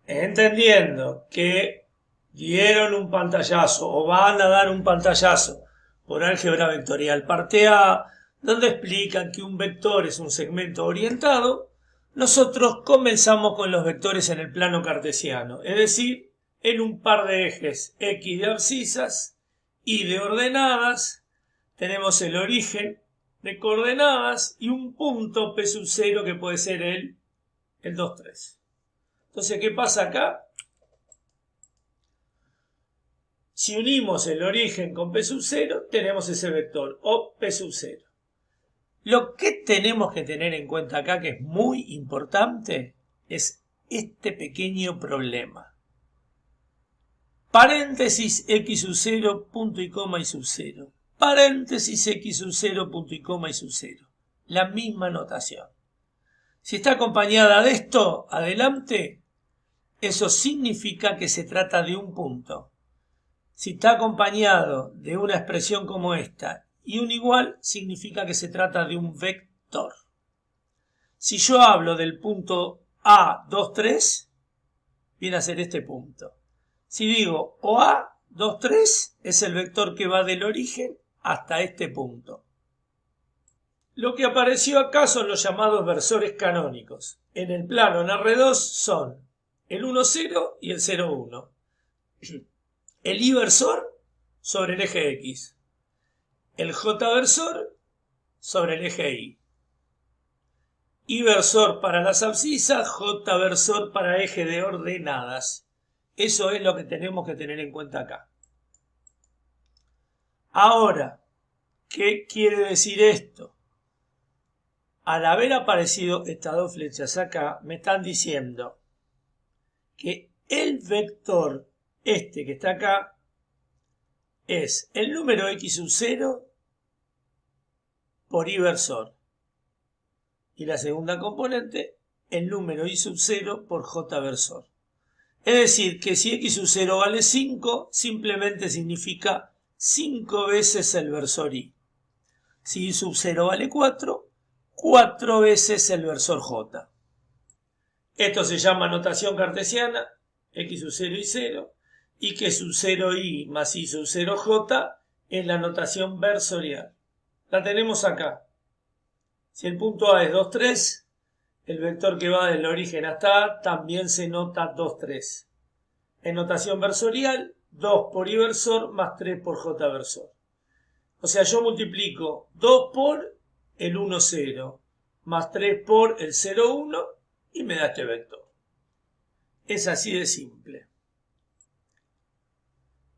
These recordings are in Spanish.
entendiendo que dieron un pantallazo o van a dar un pantallazo por álgebra vectorial parte A, donde explican que un vector es un segmento orientado, nosotros comenzamos con los vectores en el plano cartesiano, es decir, en un par de ejes X de abscisas y de ordenadas, tenemos el origen de coordenadas y un punto P sub 0 que puede ser el 2, 3. Entonces, ¿qué pasa acá? Si unimos el origen con P sub 0, tenemos ese vector, o P sub 0. Lo que tenemos que tener en cuenta acá, que es muy importante, es este pequeño problema. Paréntesis X sub 0, punto y coma y sub 0. Paréntesis X sub 0, punto y coma y sub 0. La misma notación. Si está acompañada de esto, adelante, eso significa que se trata de un punto. Si está acompañado de una expresión como esta y un igual, significa que se trata de un vector. Si yo hablo del punto A, 2, 3, viene a ser este punto. Si digo OA, 2, 3, es el vector que va del origen hasta este punto. Lo que apareció acá son los llamados versores canónicos. En el plano en R2 son el 1, 0 y el 0, 1. El I-versor sobre el eje X, el J-versor sobre el eje Y. I-versor para las abscisas, J-versor para eje de ordenadas. Eso es lo que tenemos que tener en cuenta acá. Ahora, ¿qué quiere decir esto? Al haber aparecido estas dos flechas acá, me están diciendo que el vector este que está acá es el número X sub 0 por Y versor. Y la segunda componente, el número Y sub 0 por J versor. Es decir, que si X sub 0 vale 5, simplemente significa 5 veces el versor Y. Si Y sub 0 vale 4, 4 veces el versor J. Esto se llama notación cartesiana, X sub 0 y 0. Y que sub 0i más I sub 0j es la notación versorial. La tenemos acá. Si el punto A es 2, 3, el vector que va del origen hasta A también se nota 2, 3. En notación versorial, 2 por I versor más 3 por J versor. O sea, yo multiplico 2 por el 1, 0 más 3 por el 0, 1 y me da este vector. Es así de simple.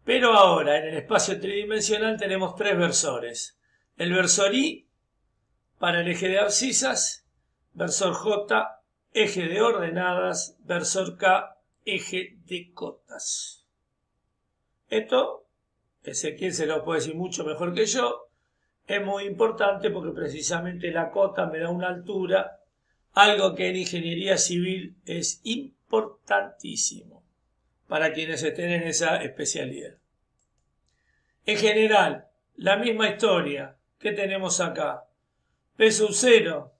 Pero ahora, en el espacio tridimensional tenemos tres versores. El versor Y para el eje de abscisas, versor J, eje de ordenadas, versor K, eje de cotas. Esto, Ezequiel se lo puede decir mucho mejor que yo, es muy importante porque precisamente la cota me da una altura, algo que en ingeniería civil es importantísimo para quienes estén en esa especialidad. En general, la misma historia que tenemos acá. P sub 0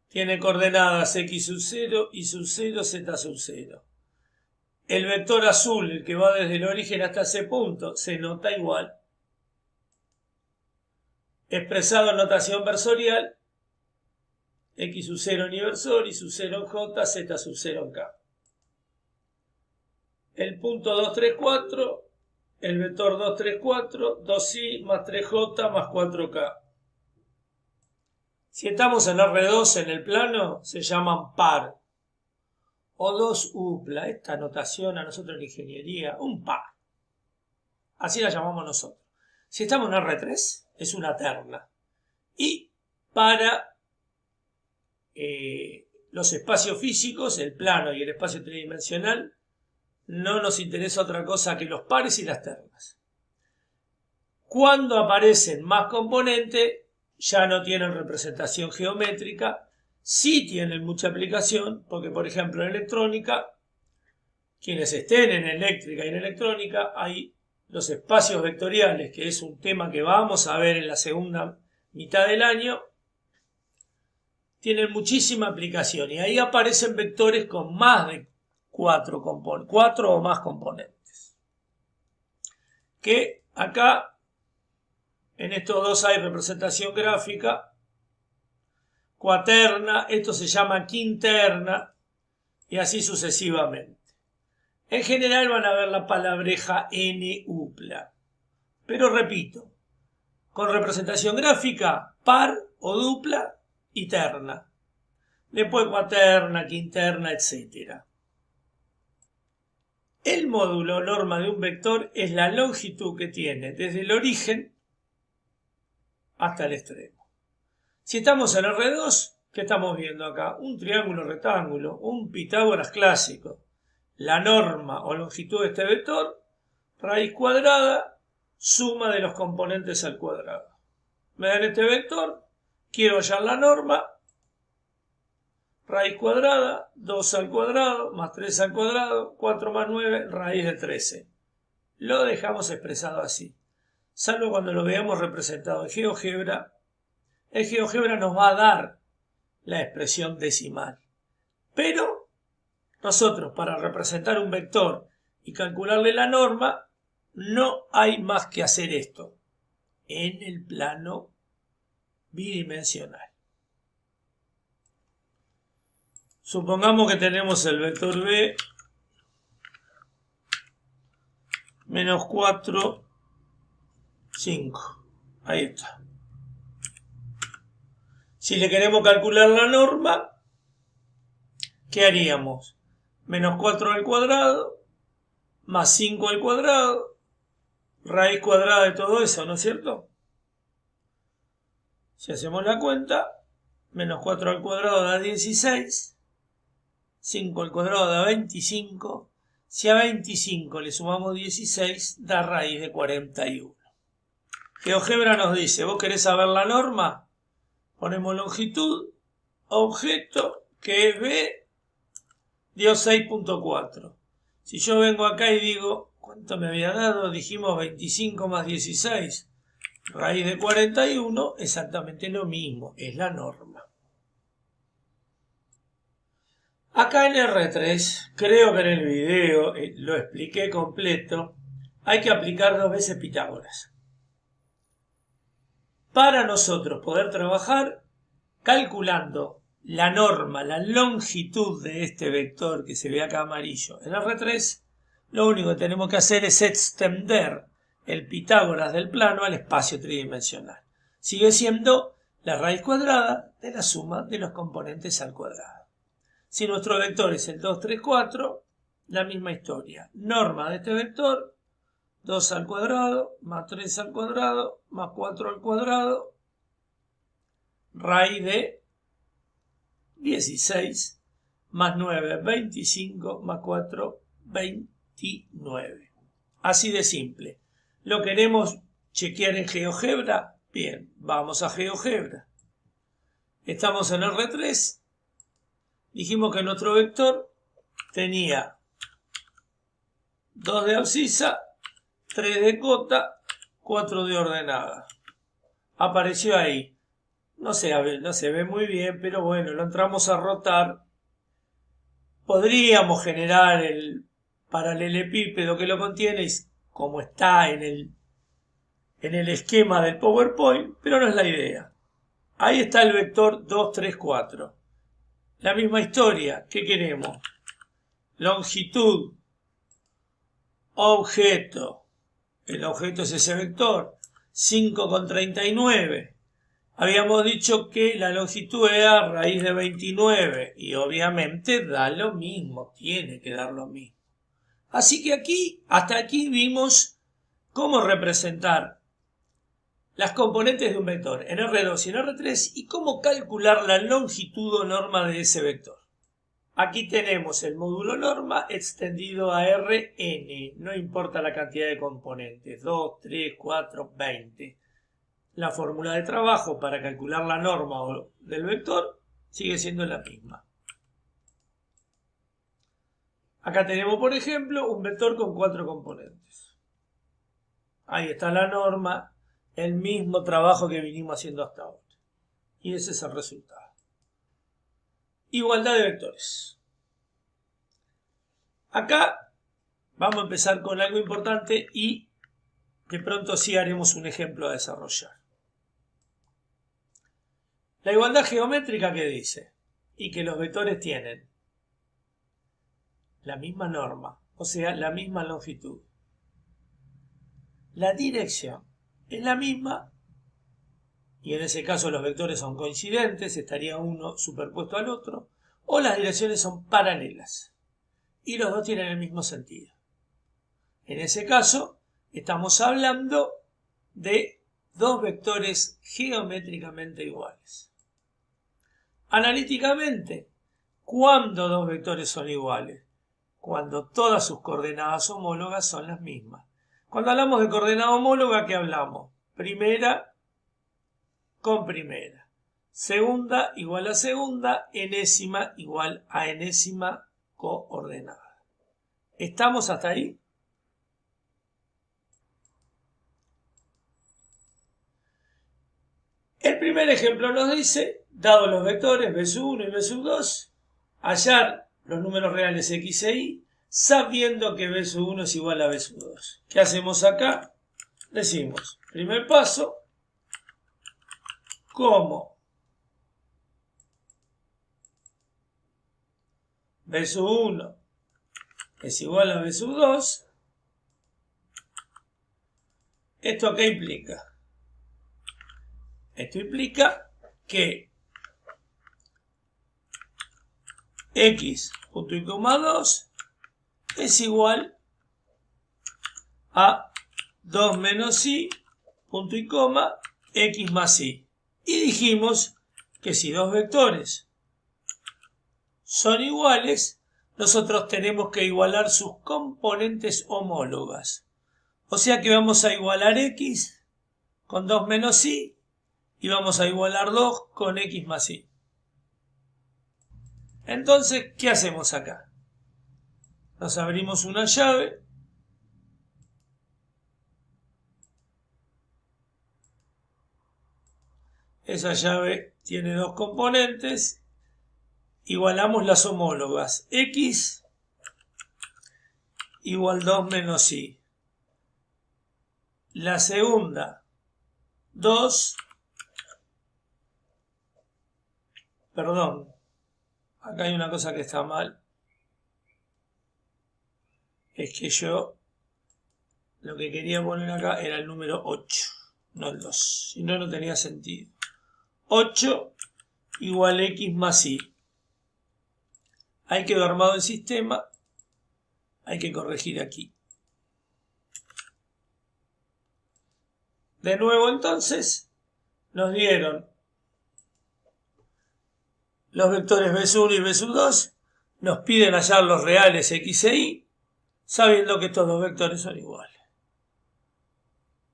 tiene coordenadas X sub 0, Y sub 0, Z sub 0. El vector azul, el que va desde el origen hasta ese punto, se nota igual. Expresado en notación versorial, X sub 0 en Y versor, Y sub 0 en J, Z sub 0 en K. El punto 2, 3, 4, el vector 2, 3, 4, 2i más 3j más 4k. Si estamos en R2 en el plano, se llaman par. O dos upla. Esta notación a nosotros en ingeniería, un par. Así la llamamos nosotros. Si estamos en R3, es una terna. Y para los espacios físicos, el plano y el espacio tridimensional, no nos interesa otra cosa que los pares y las ternas. Cuando aparecen más componentes, ya no tienen representación geométrica, sí tienen mucha aplicación, porque por ejemplo en electrónica, quienes estén en eléctrica y en electrónica, hay los espacios vectoriales, que es un tema que vamos a ver en la segunda mitad del año, tienen muchísima aplicación y ahí aparecen vectores con más de cuatro o más componentes. Que acá, en estos dos hay representación gráfica, cuaterna, esto se llama quinterna, y así sucesivamente. En general van a ver la palabreja n-upla. Pero repito, con representación gráfica, par o dupla y terna. Después cuaterna, quinterna, etc. El módulo norma de un vector es la longitud que tiene desde el origen hasta el extremo. Si estamos en R2, ¿qué estamos viendo acá? Un triángulo rectángulo, un Pitágoras clásico. La norma o longitud de este vector, raíz cuadrada, suma de los componentes al cuadrado. Me dan este vector, quiero hallar la norma, raíz cuadrada, 2 al cuadrado, más 3 al cuadrado, 4 más 9, raíz de 13. Lo dejamos expresado así. Salvo cuando lo veamos representado en GeoGebra, el GeoGebra nos va a dar la expresión decimal. Pero nosotros, para representar un vector y calcularle la norma, no hay más que hacer esto en el plano bidimensional. Supongamos que tenemos el vector B menos 4, 5. Ahí está. Si le queremos calcular la norma, ¿qué haríamos? Menos 4 al cuadrado, más 5 al cuadrado, raíz cuadrada de todo eso, ¿no es cierto? Si hacemos la cuenta, menos 4 al cuadrado da 16, 5 al cuadrado da 25, si a 25 le sumamos 16, da raíz de 41. GeoGebra nos dice, ¿vos querés saber la norma? Ponemos longitud, objeto, que es B, dio 6.4. Si yo vengo acá y digo, ¿cuánto me había dado? Dijimos 25 más 16, raíz de 41, exactamente lo mismo, es la norma. Acá en R3, creo que en el video lo expliqué completo, hay que aplicar 2 veces Pitágoras. Para nosotros poder trabajar calculando la norma, la longitud de este vector que se ve acá amarillo en R3, lo único que tenemos que hacer es extender el Pitágoras del plano al espacio tridimensional. Sigue siendo la raíz cuadrada de la suma de los componentes al cuadrado. Si nuestro vector es el 2, 3, 4, la misma historia. Norma de este vector, 2 al cuadrado, más 3 al cuadrado, más 4 al cuadrado, raíz de 16, más 9, 25, más 4, 29. Así de simple. ¿Lo queremos chequear en GeoGebra? Bien, vamos a GeoGebra. Estamos en R3. Dijimos que nuestro vector tenía 2 de abscisa, 3 de cota, 4 de ordenada. Apareció ahí. No se ve muy bien, pero bueno, lo entramos a rotar. Podríamos generar el paralelepípedo que lo contiene, como está en el esquema del PowerPoint, pero no es la idea. Ahí está el vector 2, 3, 4. La misma historia. ¿Qué queremos? Longitud, objeto. El objeto es ese vector. 5,39. Habíamos dicho que la longitud era raíz de 29 y obviamente da lo mismo, tiene que dar lo mismo. Así que hasta aquí vimos cómo representar las componentes de un vector en R2 y en R3 y cómo calcular la longitud o norma de ese vector. Aquí tenemos el módulo norma extendido a Rn, no importa la cantidad de componentes, 2, 3, 4, 20. La fórmula de trabajo para calcular la norma del vector sigue siendo la misma. Acá tenemos, por ejemplo, un vector con 4 componentes. Ahí está la norma, el mismo trabajo que vinimos haciendo hasta ahora. Y ese es el resultado. Igualdad de vectores. Acá vamos a empezar con algo importante y de pronto sí haremos un ejemplo a desarrollar. La igualdad geométrica que dice, y que los vectores tienen la misma norma, o sea, la misma longitud. La dirección es la misma, y en ese caso los vectores son coincidentes, estaría uno superpuesto al otro, o las direcciones son paralelas, y los dos tienen el mismo sentido. En ese caso, estamos hablando de dos vectores geométricamente iguales. Analíticamente, ¿cuándo dos vectores son iguales? Cuando todas sus coordenadas homólogas son las mismas. Cuando hablamos de coordenada homóloga, ¿qué hablamos? Primera con primera. Segunda igual a segunda, enésima igual a enésima coordenada. ¿Estamos hasta ahí? El primer ejemplo nos dice, dado los vectores b1 y b2, hallar los números reales x e y, sabiendo que b1 es igual a b2. ¿Qué hacemos acá? Decimos, primer paso, como b1 es igual a b2, ¿esto qué implica? Esto implica que x punto y coma 2 es igual a 2 menos y punto y coma x más y. Y dijimos que si dos vectores son iguales, nosotros tenemos que igualar sus componentes homólogas. O sea que vamos a igualar x con 2 menos y vamos a igualar 2 con x más y. Entonces, ¿qué hacemos acá? Nos abrimos una llave. Esa llave tiene dos componentes. Igualamos las homólogas. X igual 2 menos y. La segunda, 2. Perdón. Acá hay una cosa que está mal. Es que yo lo que quería poner acá era el número 8, no el 2. Si no, no tenía sentido. 8 igual x más y. Hay que ver armado el sistema. Hay que corregir aquí. De nuevo entonces, nos dieron los vectores b1 y b2. Nos piden hallar los reales x e y, sabiendo que estos dos vectores son iguales.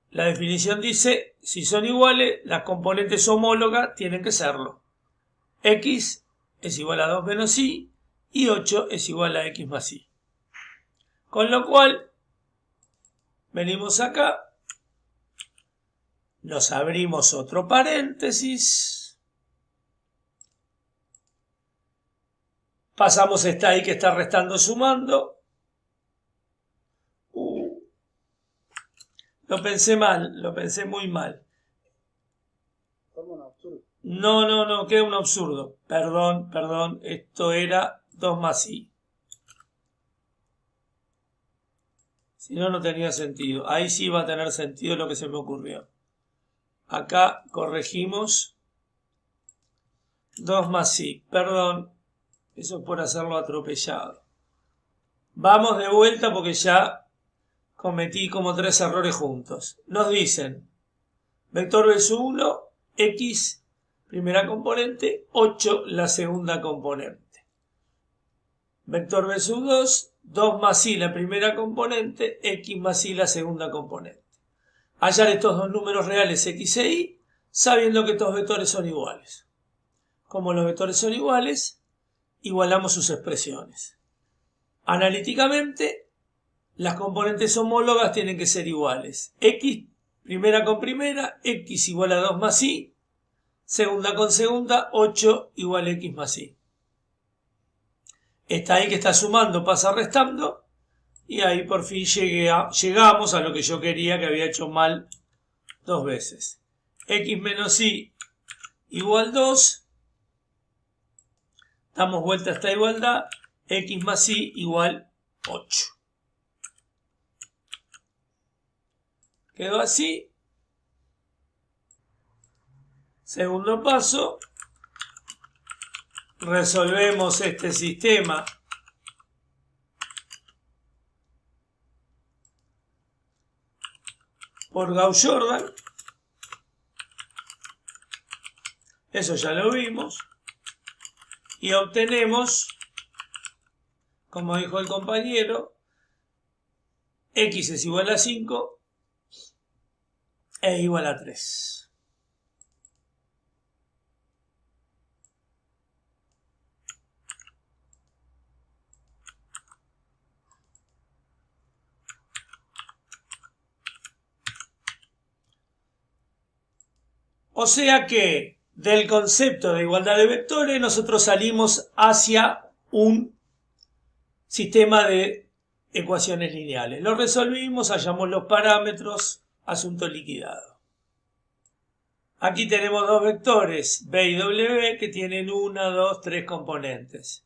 La definición dice, si son iguales, las componentes homólogas tienen que serlo. X es igual a 2 menos y 8 es igual a x más y. Con lo cual, venimos acá, nos abrimos otro paréntesis, pasamos esta y que está restando sumando. Lo pensé mal, lo pensé muy mal. No, queda un absurdo. Perdón, esto era 2 más y. Si no, no tenía sentido. Ahí sí va a tener sentido lo que se me ocurrió. Acá corregimos 2 más y. Perdón, eso es por hacerlo atropellado. Vamos de vuelta porque ya cometí como 3 errores juntos. Nos dicen, vector b1, x, primera componente, 8, la segunda componente. Vector b2, 2 más y, la primera componente, x más y, la segunda componente. Hallar estos dos números reales x e y, sabiendo que estos vectores son iguales. Como los vectores son iguales, igualamos sus expresiones. Analíticamente, las componentes homólogas tienen que ser iguales. X, primera con primera, x igual a 2 más y, segunda con segunda, 8 igual a x más y. está ahí que está sumando, pasa restando, y ahí por fin llegamos a lo que yo quería, que había hecho mal 2 veces. X menos Y igual 2, damos vuelta a esta igualdad, X más Y igual 8. Quedó así. Segundo paso, resolvemos este sistema por Gauss-Jordan. Eso ya lo vimos. Y obtenemos, como dijo el compañero, X es igual a 5 e igual a 3. O sea que del concepto de igualdad de vectores nosotros salimos hacia un sistema de ecuaciones lineales. Lo resolvimos, hallamos los parámetros, asunto liquidado. Aquí tenemos dos vectores, B y W, que tienen 1, 2, 3 componentes.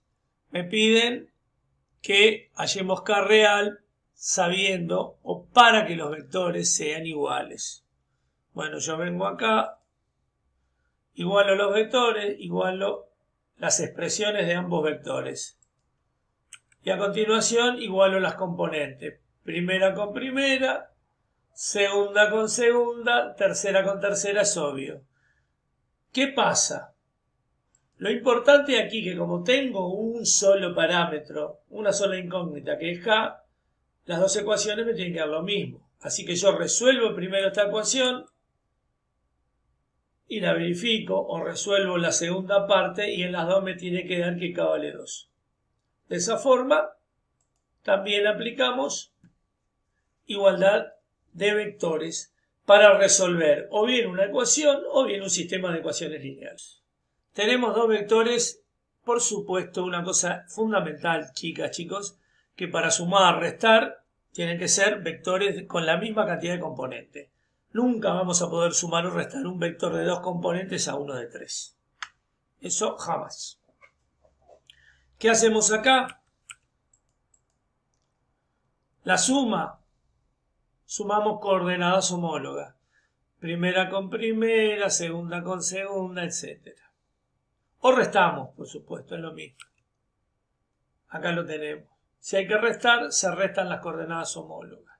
Me piden que hallemos K real sabiendo o para que los vectores sean iguales. Bueno, yo vengo acá, igualo los vectores, igualo las expresiones de ambos vectores. Y a continuación igualo las componentes. Primera con primera, segunda con segunda, tercera con tercera, es obvio. ¿Qué pasa? Lo importante aquí es que como tengo un solo parámetro, una sola incógnita que es K, las dos ecuaciones me tienen que dar lo mismo. Así que yo resuelvo primero esta ecuación y la verifico, o resuelvo la segunda parte y en las dos me tiene que dar que K vale 2. De esa forma, también aplicamos igualdad de vectores para resolver o bien una ecuación o bien un sistema de ecuaciones lineales. Tenemos dos vectores, por supuesto, una cosa fundamental, chicas, chicos, que para sumar, restar, tienen que ser vectores con la misma cantidad de componentes. Nunca vamos a poder sumar o restar un vector de 2 componentes a uno de 3. Eso jamás. ¿Qué hacemos acá? La suma. Sumamos coordenadas homólogas. Primera con primera, segunda con segunda, etc. O restamos, por supuesto, es lo mismo. Acá lo tenemos. Si hay que restar, se restan las coordenadas homólogas.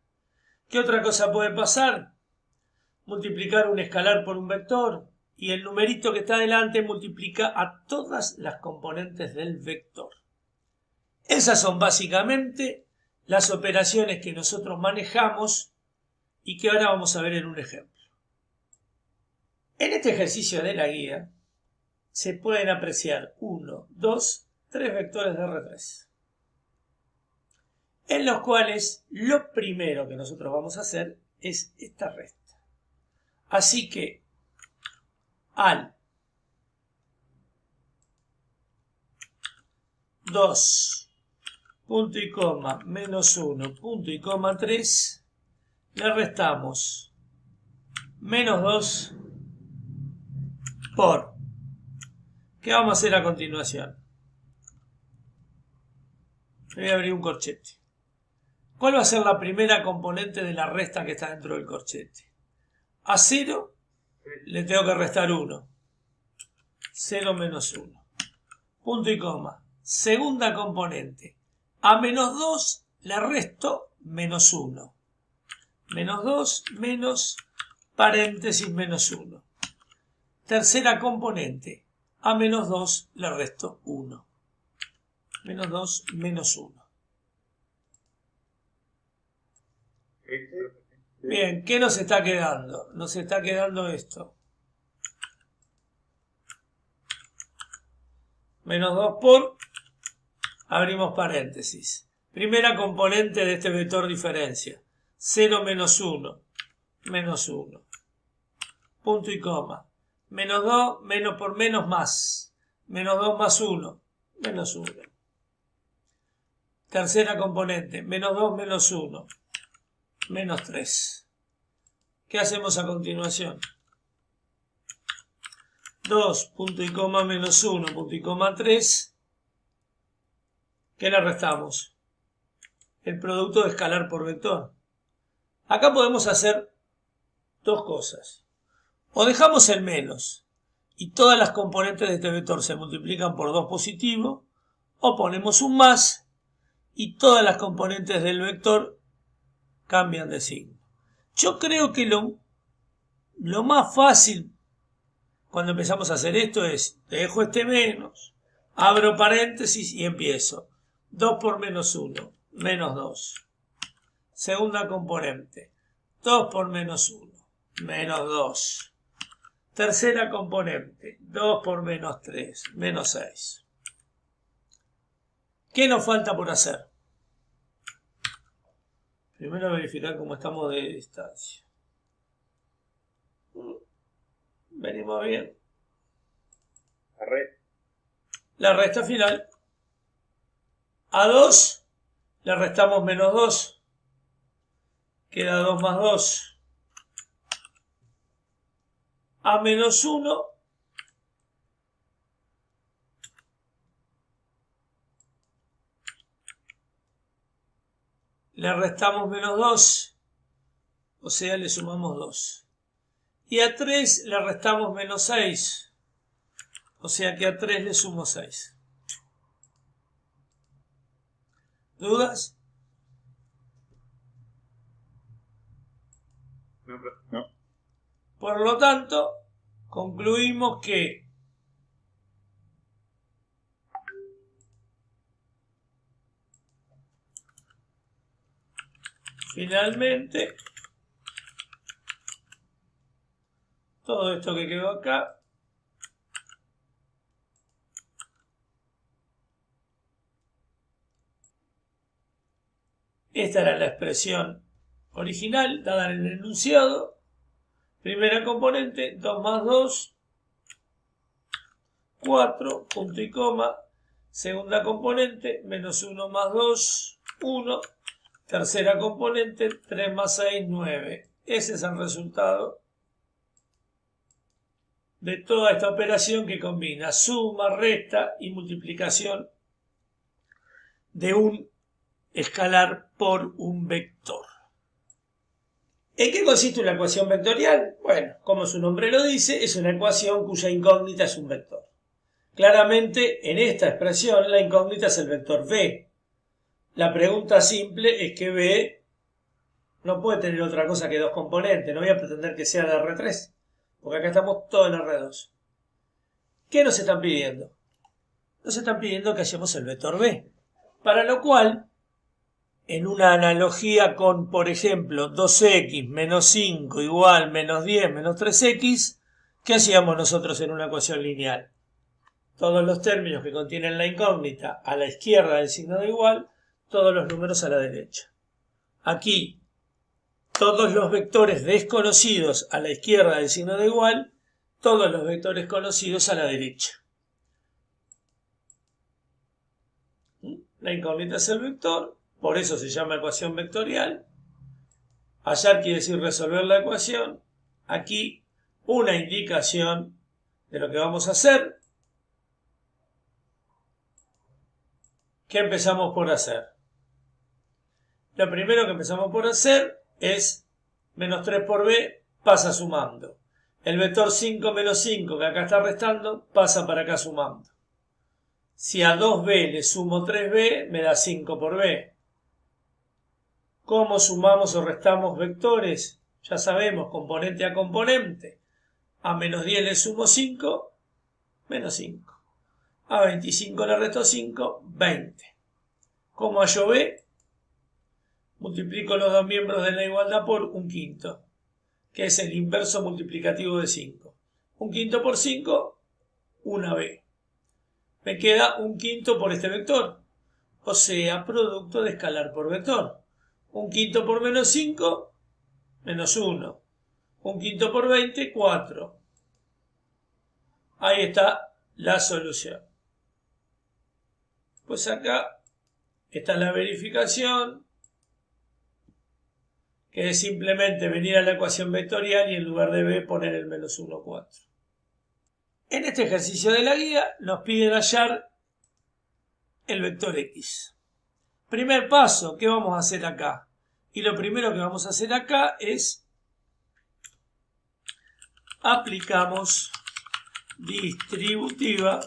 ¿Qué otra cosa puede pasar? Multiplicar un escalar por un vector y el numerito que está delante multiplica a todas las componentes del vector. Esas son básicamente las operaciones que nosotros manejamos y que ahora vamos a ver en un ejemplo. En este ejercicio de la guía se pueden apreciar 1, 2, 3 vectores de R3, en los cuales lo primero que nosotros vamos a hacer es esta resta. Así que al 2, punto y coma, menos 1, punto y coma 3, le restamos menos 2 por, ¿qué vamos a hacer a continuación? Voy a abrir un corchete. ¿Cuál va a ser la primera componente de la resta que está dentro del corchete? A 0 le tengo que restar 1. 0 menos 1. Punto y coma. Segunda componente. A menos 2 le resto menos 1. Menos 2 menos paréntesis menos 1. Tercera componente. A menos 2 le resto 1. Menos 2 menos 1. Bien, ¿qué nos está quedando? Nos está quedando esto. Menos 2 por, abrimos paréntesis. Primera componente de este vector diferencia. 0 menos 1, menos 1. Punto y coma. Menos 2, menos por menos más. Menos 2 más 1, menos 1. Tercera componente, menos 2, menos 1, menos 3. ¿Qué hacemos a continuación? 2, punto y coma, menos 1, punto y coma, 3. ¿Qué le restamos? El producto de escalar por vector. Acá podemos hacer dos cosas. O dejamos el menos y todas las componentes de este vector se multiplican por 2 positivo, o ponemos un más y todas las componentes del vector cambian de signo. Yo creo que lo más fácil cuando empezamos a hacer esto es, dejo este menos, abro paréntesis y empiezo. 2 por menos 1, menos 2. Segunda componente, 2 por menos 1, menos 2. Tercera componente, 2 por menos 3, menos 6. ¿Qué nos falta por hacer? Primero verificar cómo estamos de distancia. Venimos bien. La resta final. A 2 le restamos menos 2. Queda 2 más 2. A menos 1 le restamos menos 2, o sea, le sumamos 2. Y a 3 le restamos menos 6, o sea que a 3 le sumo 6. ¿Dudas? No. Por lo tanto, concluimos que finalmente todo esto que quedó acá esta era la expresión original dada en el enunciado. Primera componente, 2 más 2, 4, punto y coma. Segunda componente, menos 1 más 2, 1. Tercera componente, 3 más 6, 9. Ese es el resultado de toda esta operación que combina suma, resta y multiplicación de un escalar por un vector. ¿En qué consiste una ecuación vectorial? Bueno, como su nombre lo dice, es una ecuación cuya incógnita es un vector. Claramente, en esta expresión, la incógnita es el vector b. La pregunta simple es que b no puede tener otra cosa que dos componentes. No voy a pretender que sea de R3, porque acá estamos todos en R2. ¿Qué nos están pidiendo? Nos están pidiendo que hallemos el vector b. Para lo cual, en una analogía con, por ejemplo, 2x menos 5 igual menos 10 menos 3x, ¿qué hacíamos nosotros en una ecuación lineal? Todos los términos que contienen la incógnita a la izquierda del signo de igual, todos los números a la derecha. Aquí, todos los vectores desconocidos a la izquierda del signo de igual, todos los vectores conocidos a la derecha. La incógnita es el vector. Por eso se llama ecuación vectorial. Hallar quiere decir resolver la ecuación. Aquí una indicación de lo que vamos a hacer. ¿Qué empezamos por hacer? Lo primero que empezamos por hacer es menos 3 por b pasa sumando. El vector 5 menos 5 que acá está restando pasa para acá sumando. Si a 2b le sumo 3b me da 5 por b. ¿Cómo sumamos o restamos vectores? Ya sabemos, componente a componente. A menos 10 le sumo 5, menos 5. A 25 le resto 5, 20. ¿Cómo hallo b? Multiplico los dos miembros de la igualdad por un quinto, que es el inverso multiplicativo de 5. Un quinto por 5, una b. Me queda un quinto por este vector, o sea, producto de escalar por vector. Un quinto por menos 5, menos 1. Un quinto por 20, 4. Ahí está la solución. Pues acá Esta es la verificación, que es simplemente venir a la ecuación vectorial y en lugar de b poner el menos 1, 4. En este ejercicio de la guía nos piden hallar el vector x. Primer paso, ¿qué vamos a hacer acá? Y lo primero que vamos a hacer acá es aplicamos distributiva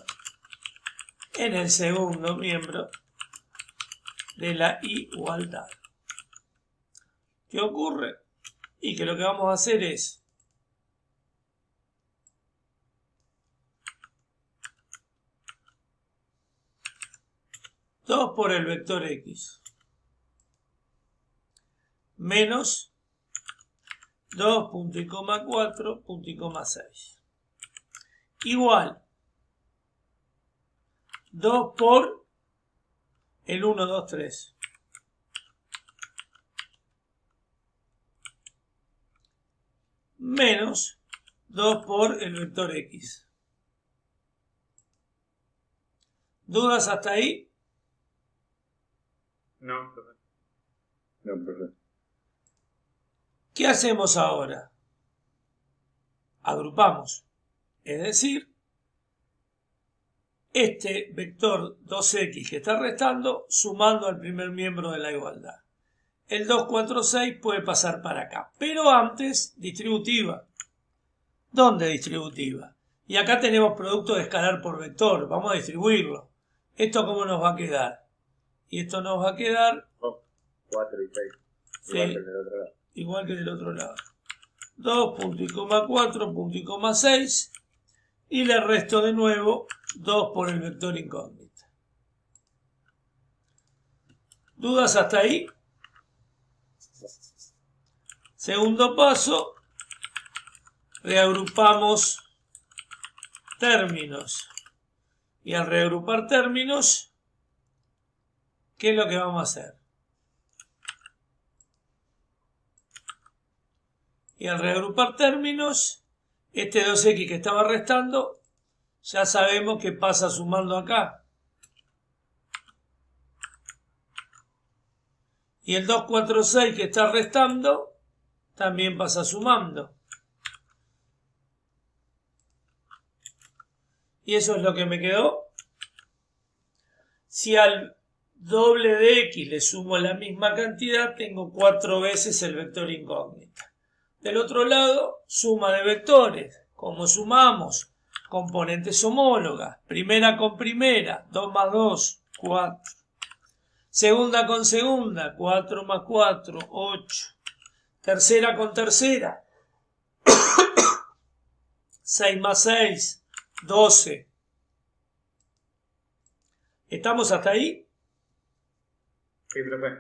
en el segundo miembro de la igualdad. ¿Qué ocurre? Y que lo que vamos a hacer es dos por el vector x menos 2 punto y coma 4 punto y coma 6 igual 2 por el 1, 2, 3 menos 2 por el vector x. ¿Dudas hasta ahí? No, profe. No, profe. ¿Qué hacemos ahora? Agrupamos. Es decir, este vector 2x que está restando sumando al primer miembro de la igualdad. El 2, 4, 6 puede pasar para acá. Pero antes, distributiva. ¿Dónde distributiva? Y acá tenemos producto de escalar por vector. Vamos a distribuirlo. ¿Esto cómo nos va a quedar? Y esto nos va a quedar... 4 y 6. Sí, Igual que del otro lado. Igual que del otro lado. 2 punto y coma 4 punto y coma 6. Y le resto de nuevo 2 por el vector incógnita. ¿Dudas hasta ahí? Segundo paso, reagrupamos términos. Y al reagrupar términos, ¿qué es lo que vamos a hacer? Y al reagrupar términos, este 2x que estaba restando, ya sabemos que pasa sumando acá. Y el 2, 4, 6 que está restando, también pasa sumando. Y eso es lo que me quedó. Si al doble de x le sumo la misma cantidad, tengo 4 veces el vector incógnita. Del otro lado, suma de vectores. ¿Cómo sumamos? Componentes homólogas. Primera con primera, 2 más 2, 4. Segunda con segunda, 4 más 4, 8. Tercera con tercera, 6 más 6, 12. ¿Estamos hasta ahí? Sí, profe.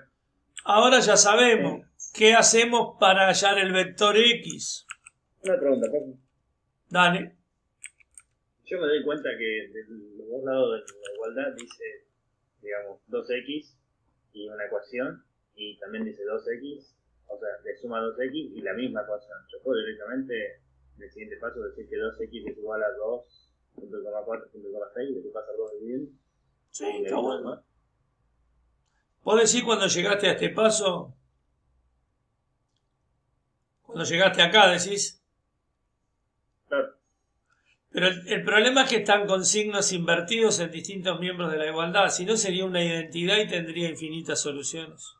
Ahora ya sabemos qué hacemos para hallar el vector x. Una pregunta, profe. Dale. Yo me doy cuenta que de los dos lados de la igualdad dice, digamos, 2x y una ecuación, y también dice 2x, o sea, le suma 2x y la misma ecuación. Yo puedo directamente, en el siguiente paso, decir que 2x es igual a 2.4.6 y después pasar 2 dividiendo. Sí, está bueno. ¿Vos decís cuando llegaste a este paso? Cuando llegaste acá, decís. Claro. Pero el problema es que están con signos invertidos en distintos miembros de la igualdad. Si no, sería una identidad y tendría infinitas soluciones.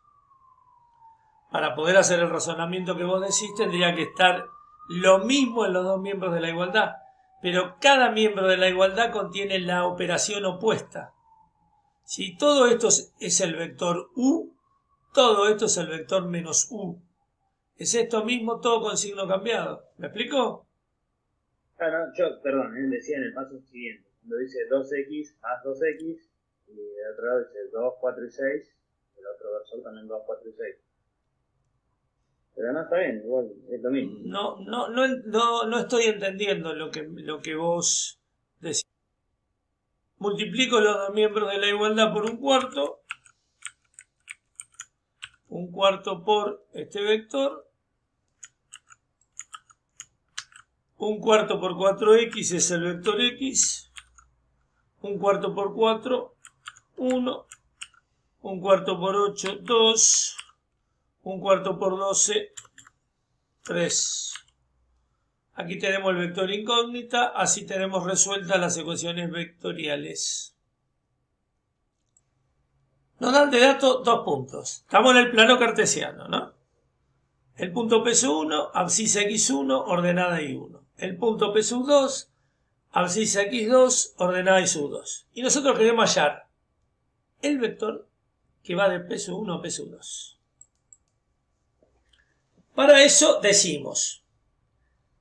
Para poder hacer el razonamiento que vos decís, tendría que estar lo mismo en los dos miembros de la igualdad. Pero cada miembro de la igualdad contiene la operación opuesta. Si todo esto es el vector u, todo esto es el vector menos u. Es esto mismo, todo con signo cambiado. ¿Me explico? Ah, no, yo, perdón, él decía en el paso siguiente, cuando dice 2x más 2x, y del otro lado dice 2, 4 y 6, el otro versor también 2, 4 y 6. Pero no está bien, igual, es lo mismo. No estoy entendiendo lo que vos decís. Multiplico los dos miembros de la igualdad por un cuarto por este vector, un cuarto por 4x es el vector x, un cuarto por 4, 1, 1 cuarto por 8, 2. 1 cuarto por 12, 3. Aquí tenemos el vector incógnita, así tenemos resueltas las ecuaciones vectoriales. Nos dan de dato 2 puntos. Estamos en el plano cartesiano, ¿no? El punto P sub 1, abscisa x1, ordenada y1. El punto P sub 2, abscisa x2, ordenada y sub 2. Y nosotros queremos hallar el vector que va de P sub 1 a P sub 2. Para eso decimos,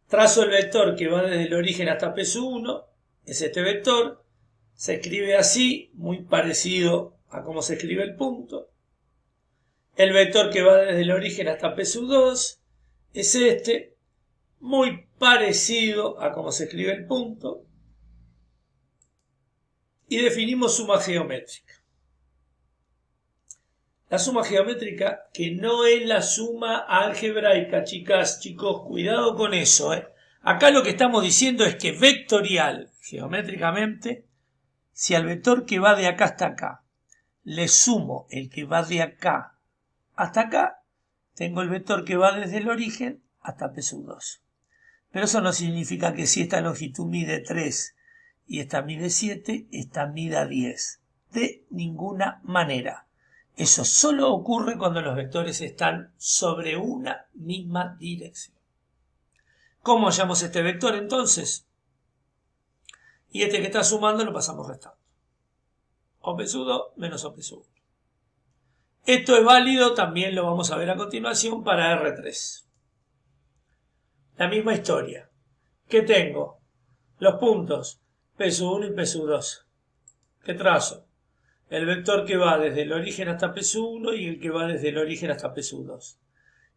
trazo el vector que va desde el origen hasta P sub 1, es este vector, se escribe así, muy parecido a cómo se escribe el punto. El vector que va desde el origen hasta P sub 2 es este, muy parecido a cómo se escribe el punto. Y definimos suma geométrica. La suma geométrica, que no es la suma algebraica, chicas, chicos, cuidado con eso. Acá lo que estamos diciendo es que vectorial, geométricamente, si al vector que va de acá hasta acá le sumo el que va de acá hasta acá, tengo el vector que va desde el origen hasta P sub 2. Pero eso no significa que si esta longitud mide 3 y esta mide 7, esta mida 10. De ninguna manera. Eso solo ocurre cuando los vectores están sobre una misma dirección. ¿Cómo hallamos este vector entonces? Y este que está sumando lo pasamos restando. OP sub 2 menos OP sub 1. Esto es válido, también lo vamos a ver a continuación para R3. La misma historia. ¿Qué tengo? Los puntos P sub 1 y P sub 2. ¿Qué trazo? El vector que va desde el origen hasta P sub 1 y el que va desde el origen hasta P sub 2.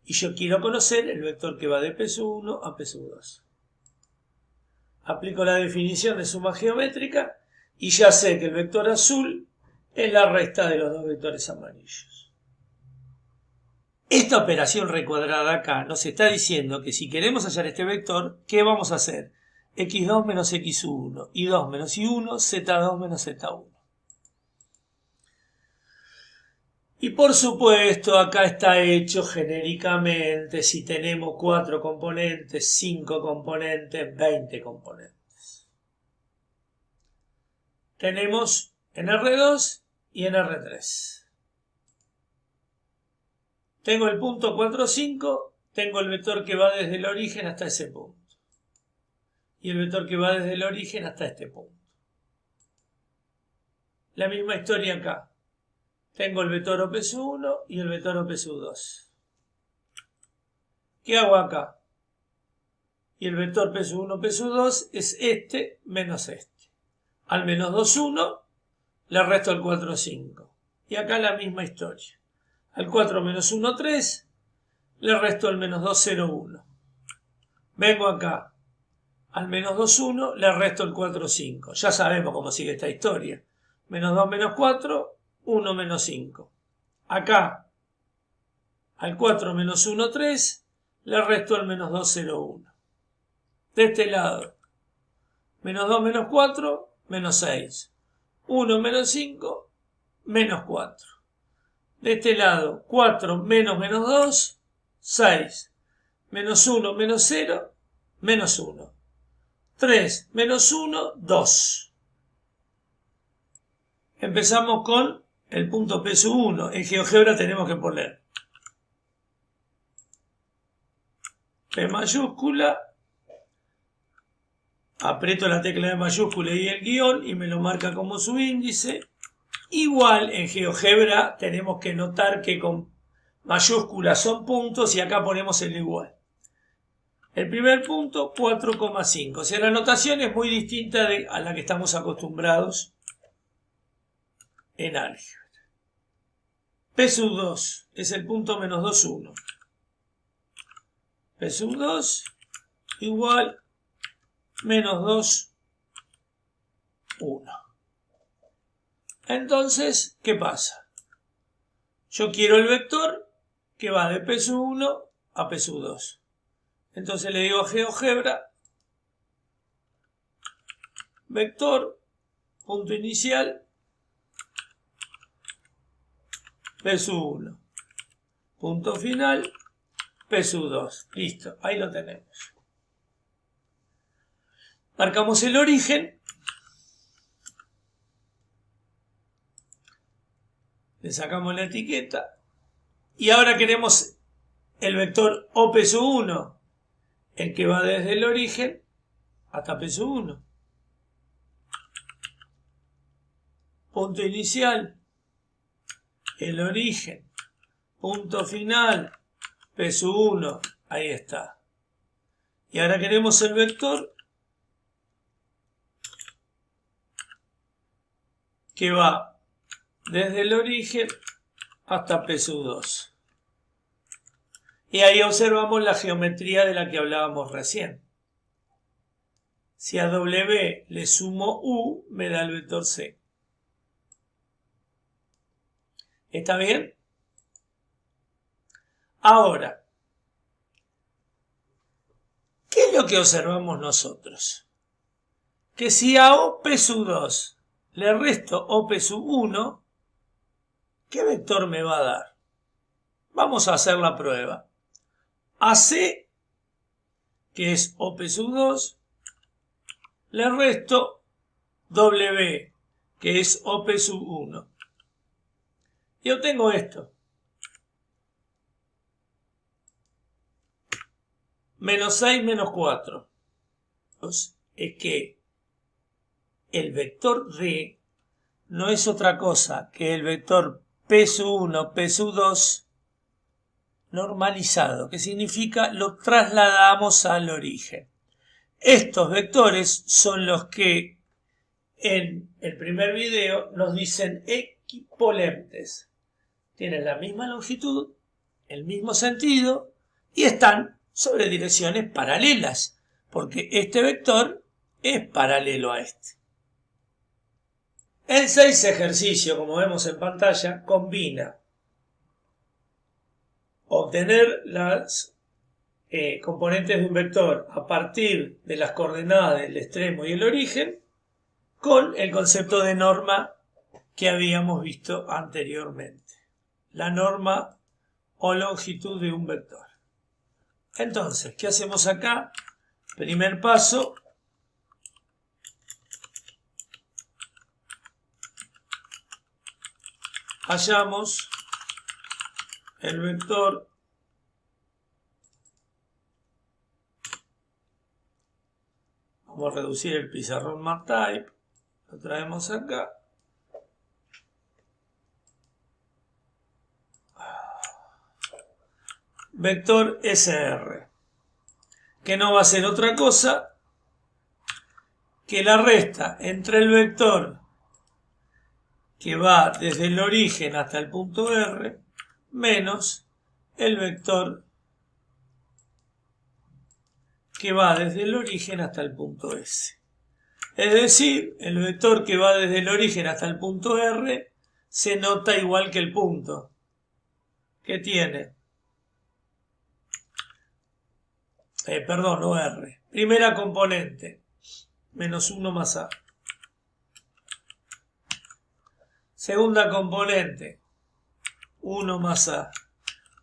Y yo quiero conocer el vector que va de P sub 1 a P sub 2. Aplico la definición de suma geométrica y ya sé que el vector azul es la resta de los dos vectores amarillos. Esta operación recuadrada acá nos está diciendo que si queremos hallar este vector, ¿qué vamos a hacer? x2 menos x1, y2 menos y1, z2 menos z1. Y por supuesto, acá está hecho genéricamente si tenemos 4 componentes, 5 componentes, 20 componentes. Tenemos en R2 y en R3. Tengo el punto 4, 5, tengo el vector que va desde el origen hasta ese punto. Y el vector que va desde el origen hasta este punto. La misma historia acá. Tengo el vector OP sub 1 y el vector OP sub 2. ¿Qué hago acá? Y el vector P sub 1, P sub 2 es este menos este. Al menos 2, 1, le resto el 4, 5. Y acá la misma historia. Al 4 menos 1, 3, le resto el menos 2, 0, 1. Vengo acá. Al menos 2, 1, le resto el 4, 5. Ya sabemos cómo sigue esta historia. Menos 2 menos 4, 1 menos 5. Acá, al 4 menos 1, 3, le resto el menos 2, 0, 1. De este lado, menos 2 menos 4, menos 6. 1 menos 5, menos 4. De este lado, 4 menos menos 2, 6. Menos 1 menos 0, menos 1. 3 menos 1, 2. Empezamos con el punto P sub 1. En GeoGebra tenemos que poner P mayúscula, aprieto la tecla de mayúscula y el guión y me lo marca como subíndice. Igual en GeoGebra tenemos que notar que con mayúsculas son puntos y acá ponemos el igual. El primer punto, 4,5. O sea, la notación es muy distinta a la que estamos acostumbrados en álgebra. P sub 2 es el punto menos 2, 1. P sub 2 igual menos 2, 1. Entonces, ¿qué pasa? Yo quiero el vector que va de P sub 1 a P sub 2. Entonces le digo a GeoGebra, vector, punto inicial, P sub 1. Punto final, P sub 2. Listo, ahí lo tenemos. Marcamos el origen. Le sacamos la etiqueta. Y ahora queremos el vector OP sub 1, el que va desde el origen hasta P sub 1. Punto inicial, el origen, punto final, P sub 1, ahí está. Y ahora queremos el vector que va desde el origen hasta P sub 2. Y ahí observamos la geometría de la que hablábamos recién. Si a W le sumo U, me da el vector C. ¿Está bien? Ahora, ¿qué es lo que observamos nosotros? Que si a OP sub 2 le resto OP sub 1, ¿qué vector me va a dar? Vamos a hacer la prueba. A C, que es OP sub 2, le resto W, que es OP sub 1. Y obtengo esto. Menos 6 menos 4. Entonces, es que el vector D no es otra cosa que el vector P sub 1, P sub 2 normalizado, que significa lo trasladamos al origen. Estos vectores son los que en el primer video nos dicen equipolentes. Tienen la misma longitud, el mismo sentido y están sobre direcciones paralelas, porque este vector es paralelo a este. El 6 ejercicio, como vemos en pantalla, combina obtener las componentes de un vector a partir de las coordenadas del extremo y el origen con el concepto de norma que habíamos visto anteriormente. La norma o longitud de un vector. Entonces, ¿qué hacemos acá? Primer paso. Hallamos el vector vamos a reducir el pizarrón MarType, lo traemos acá. Vector SR, que no va a ser otra cosa que la resta entre el vector que va desde el origen hasta el punto R menos el vector que va desde el origen hasta el punto S. Es decir, el vector que va desde el origen hasta el punto R se nota igual que el punto. ¿Qué tiene? No R. Primera componente, menos 1 más A. Segunda componente, 1 más A.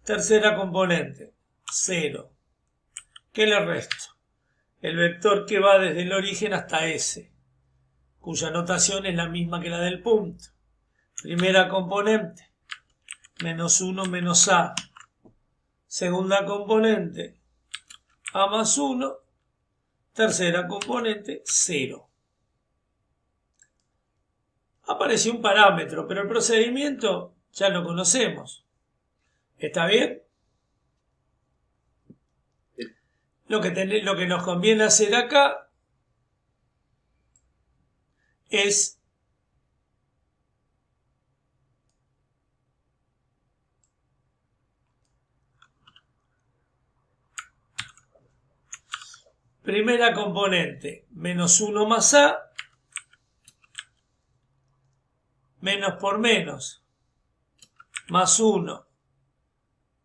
Tercera componente, 0. ¿Qué le resto? El vector que va desde el origen hasta S, cuya notación es la misma que la del punto. Primera componente, menos 1 menos A. Segunda componente, A más 1. Tercera componente, 0. Apareció un parámetro, pero el procedimiento ya lo conocemos. ¿Está bien? Lo que nos conviene hacer acá es primera componente, menos 1 más A, menos por menos, más 1,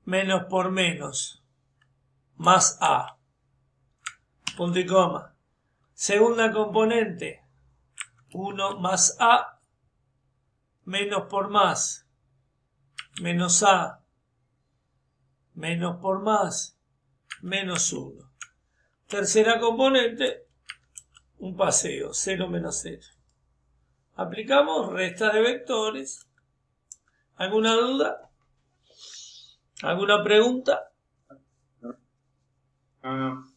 menos por menos, más A. Punto y coma. Segunda componente, 1 más A, menos por más, menos A, menos por más, menos 1. Tercera componente, un paseo, 0 menos 0. Aplicamos resta de vectores. ¿Alguna duda? ¿Alguna pregunta? No.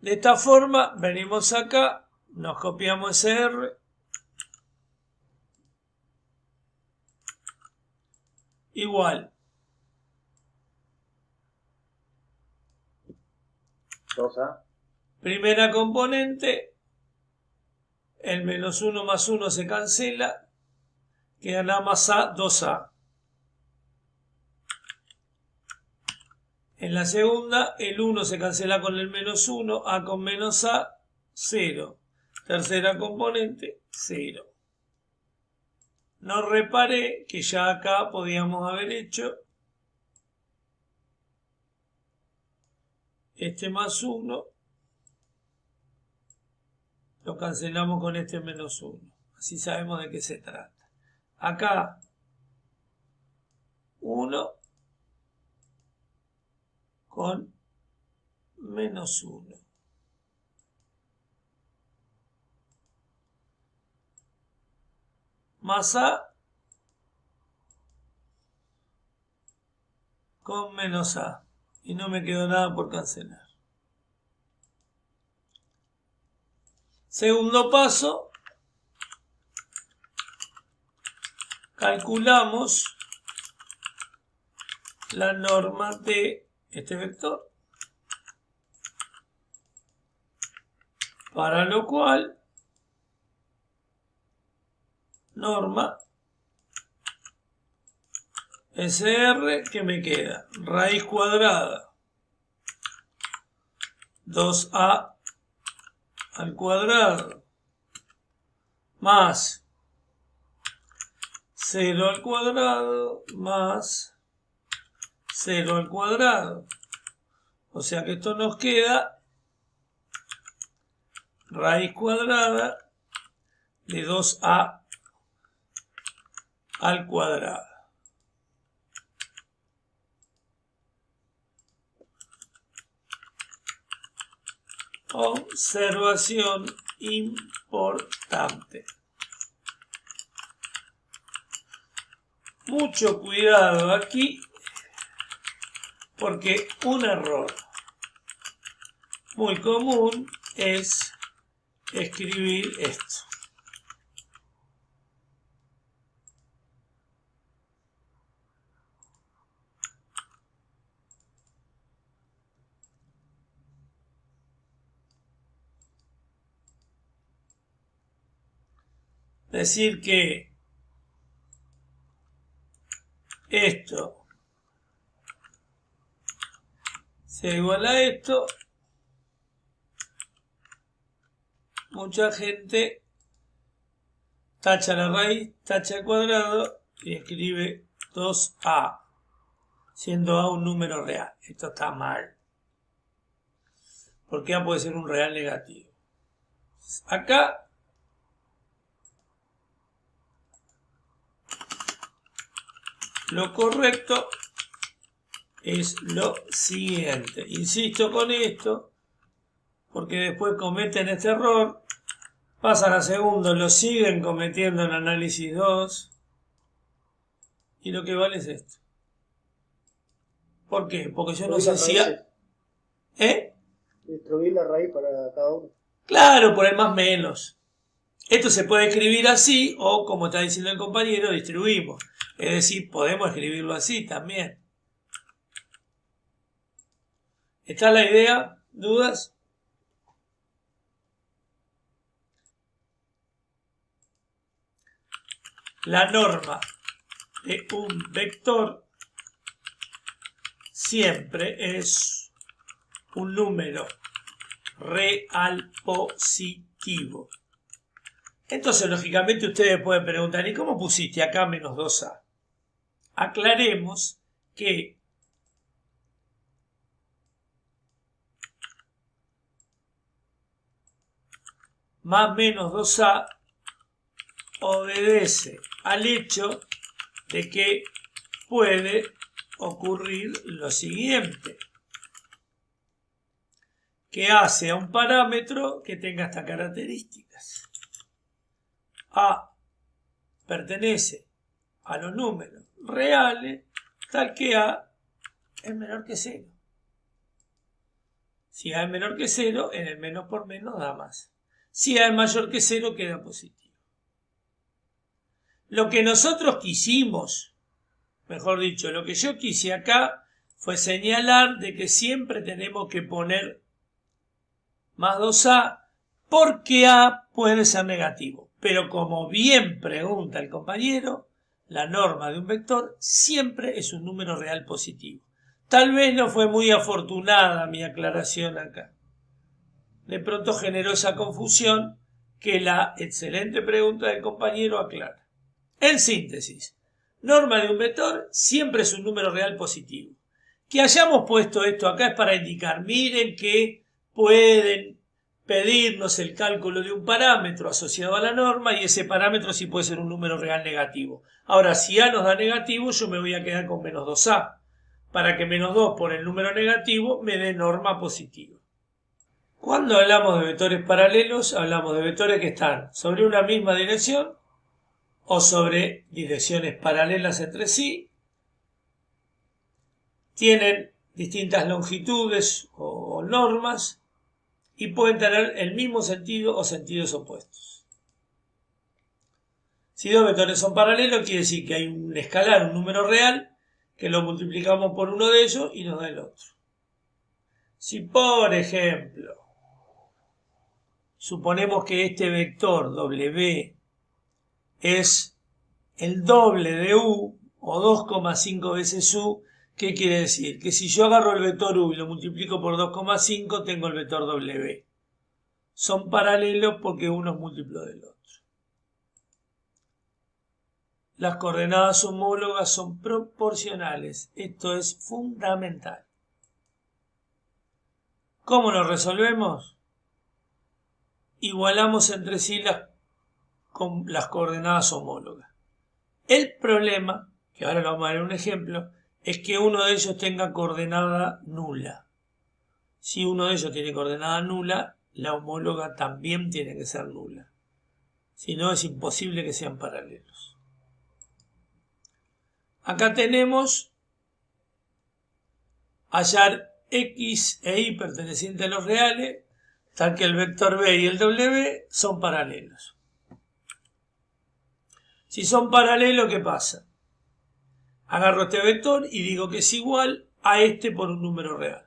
De esta forma, venimos acá, nos copiamos ese R. Igual. 2A. Primera componente, el menos 1 más 1 se cancela, queda nada más A, 2A. En la segunda, el 1 se cancela con el menos 1, A con menos A, 0. Tercera componente, 0. No reparé que ya acá podíamos haber hecho este más 1, lo cancelamos con este menos 1. Así sabemos de qué se trata. Acá, 1 con menos 1. Más A con menos A. Y no me quedó nada por cancelar. Segundo paso, calculamos la norma de este vector. Para lo cual, norma SR, que me queda raíz cuadrada 2A al cuadrado más 0 al cuadrado más 0 al cuadrado. O sea que esto nos queda raíz cuadrada de 2A al cuadrado. Observación importante. Mucho cuidado aquí, porque un error muy común es escribir esto. Decir que esto sea igual a esto, mucha gente tacha la raíz, tacha el cuadrado y escribe 2A, siendo A un número real. Esto está mal, porque A puede ser un real negativo. Acá lo correcto es lo siguiente. Insisto con esto, porque después cometen este error, pasan a segundo, lo siguen cometiendo en análisis 2, y lo que vale es esto. ¿Por qué? Porque yo no sé si... Distribuir la raíz para cada uno. Claro, por el más menos. Esto se puede escribir así, o como está diciendo el compañero, distribuimos. Es decir, podemos escribirlo así también. ¿Está la idea? ¿Dudas? La norma de un vector siempre es un número real positivo. Entonces, lógicamente, ustedes pueden preguntar, ¿y cómo pusiste acá menos 2A? Aclaremos que más menos 2A obedece al hecho de que puede ocurrir lo siguiente, que A sea un parámetro que tenga estas características. A pertenece a los números reales tal que A es menor que 0. Si A es menor que 0, en el menos por menos da más. Si A es mayor que 0, queda positivo. Lo que nosotros quisimos, mejor dicho, lo que yo quise acá fue señalar de que siempre tenemos que poner más 2A porque A puede ser negativo. Pero como bien pregunta el compañero, la norma de un vector siempre es un número real positivo. Tal vez no fue muy afortunada mi aclaración acá. De pronto generó esa confusión que la excelente pregunta del compañero aclara. En síntesis, norma de un vector siempre es un número real positivo. Que hayamos puesto esto acá es para indicar, miren que pueden pedirnos el cálculo de un parámetro asociado a la norma y ese parámetro sí puede ser un número real negativo. Ahora, si A nos da negativo, yo me voy a quedar con menos 2A. Para que menos 2 por el número negativo me dé norma positiva. Cuando hablamos de vectores paralelos, hablamos de vectores que están sobre una misma dirección o sobre direcciones paralelas entre sí, tienen distintas longitudes o normas y pueden tener el mismo sentido o sentidos opuestos. Si dos vectores son paralelos, quiere decir que hay un escalar, un número real, que lo multiplicamos por uno de ellos y nos da el otro. Si, por ejemplo, suponemos que este vector W es el doble de U o 2,5 veces U, ¿qué quiere decir? Que si yo agarro el vector U y lo multiplico por 2,5, tengo el vector W. Son paralelos porque uno es múltiplo del otro. Las coordenadas homólogas son proporcionales. Esto es fundamental. ¿Cómo lo resolvemos? Igualamos entre sí las coordenadas homólogas. El problema, que ahora lo vamos a ver en un ejemplo, es que uno de ellos tenga coordenada nula. Si uno de ellos tiene coordenada nula, la homóloga también tiene que ser nula. Si no, es imposible que sean paralelos. Acá tenemos hallar X e Y pertenecientes a los reales, tal que el vector B y el W son paralelos. Si son paralelos, ¿qué pasa? Agarro este vector y digo que es igual a este por un número real.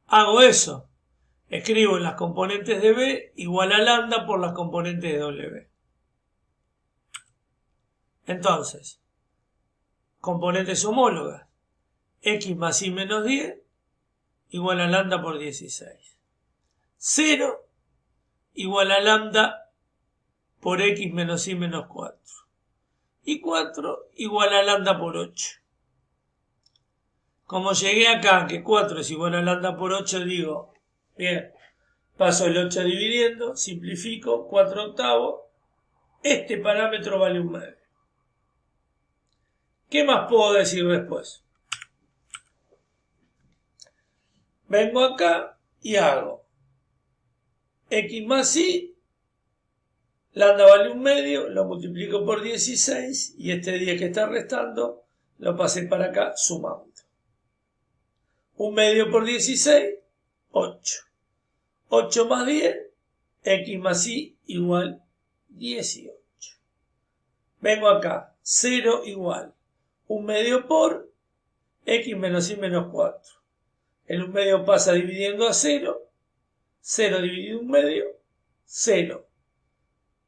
Hago eso. Escribo en las componentes de B igual a lambda por las componentes de W. Entonces, componentes homólogas. X más Y menos 10 igual a lambda por 16. 0 igual a lambda por X menos Y menos 4. Y 4 igual a lambda por 8. Como llegué acá, que 4 es igual a lambda por 8, digo, bien, paso el 8 dividiendo, simplifico, 4 octavos, este parámetro vale 1/9. ¿Qué más puedo decir después? Vengo acá y hago X más Y, lambda vale 1/2, lo multiplico por 16 y este 10 que está restando lo pasé para acá sumando. 1/2 por 16, 8. 8 más 10, X más Y igual 18. Vengo acá, 0 igual 1/2 por X menos Y menos 4. El 1/2 pasa dividiendo a 0. 0 dividido 1/2, 0.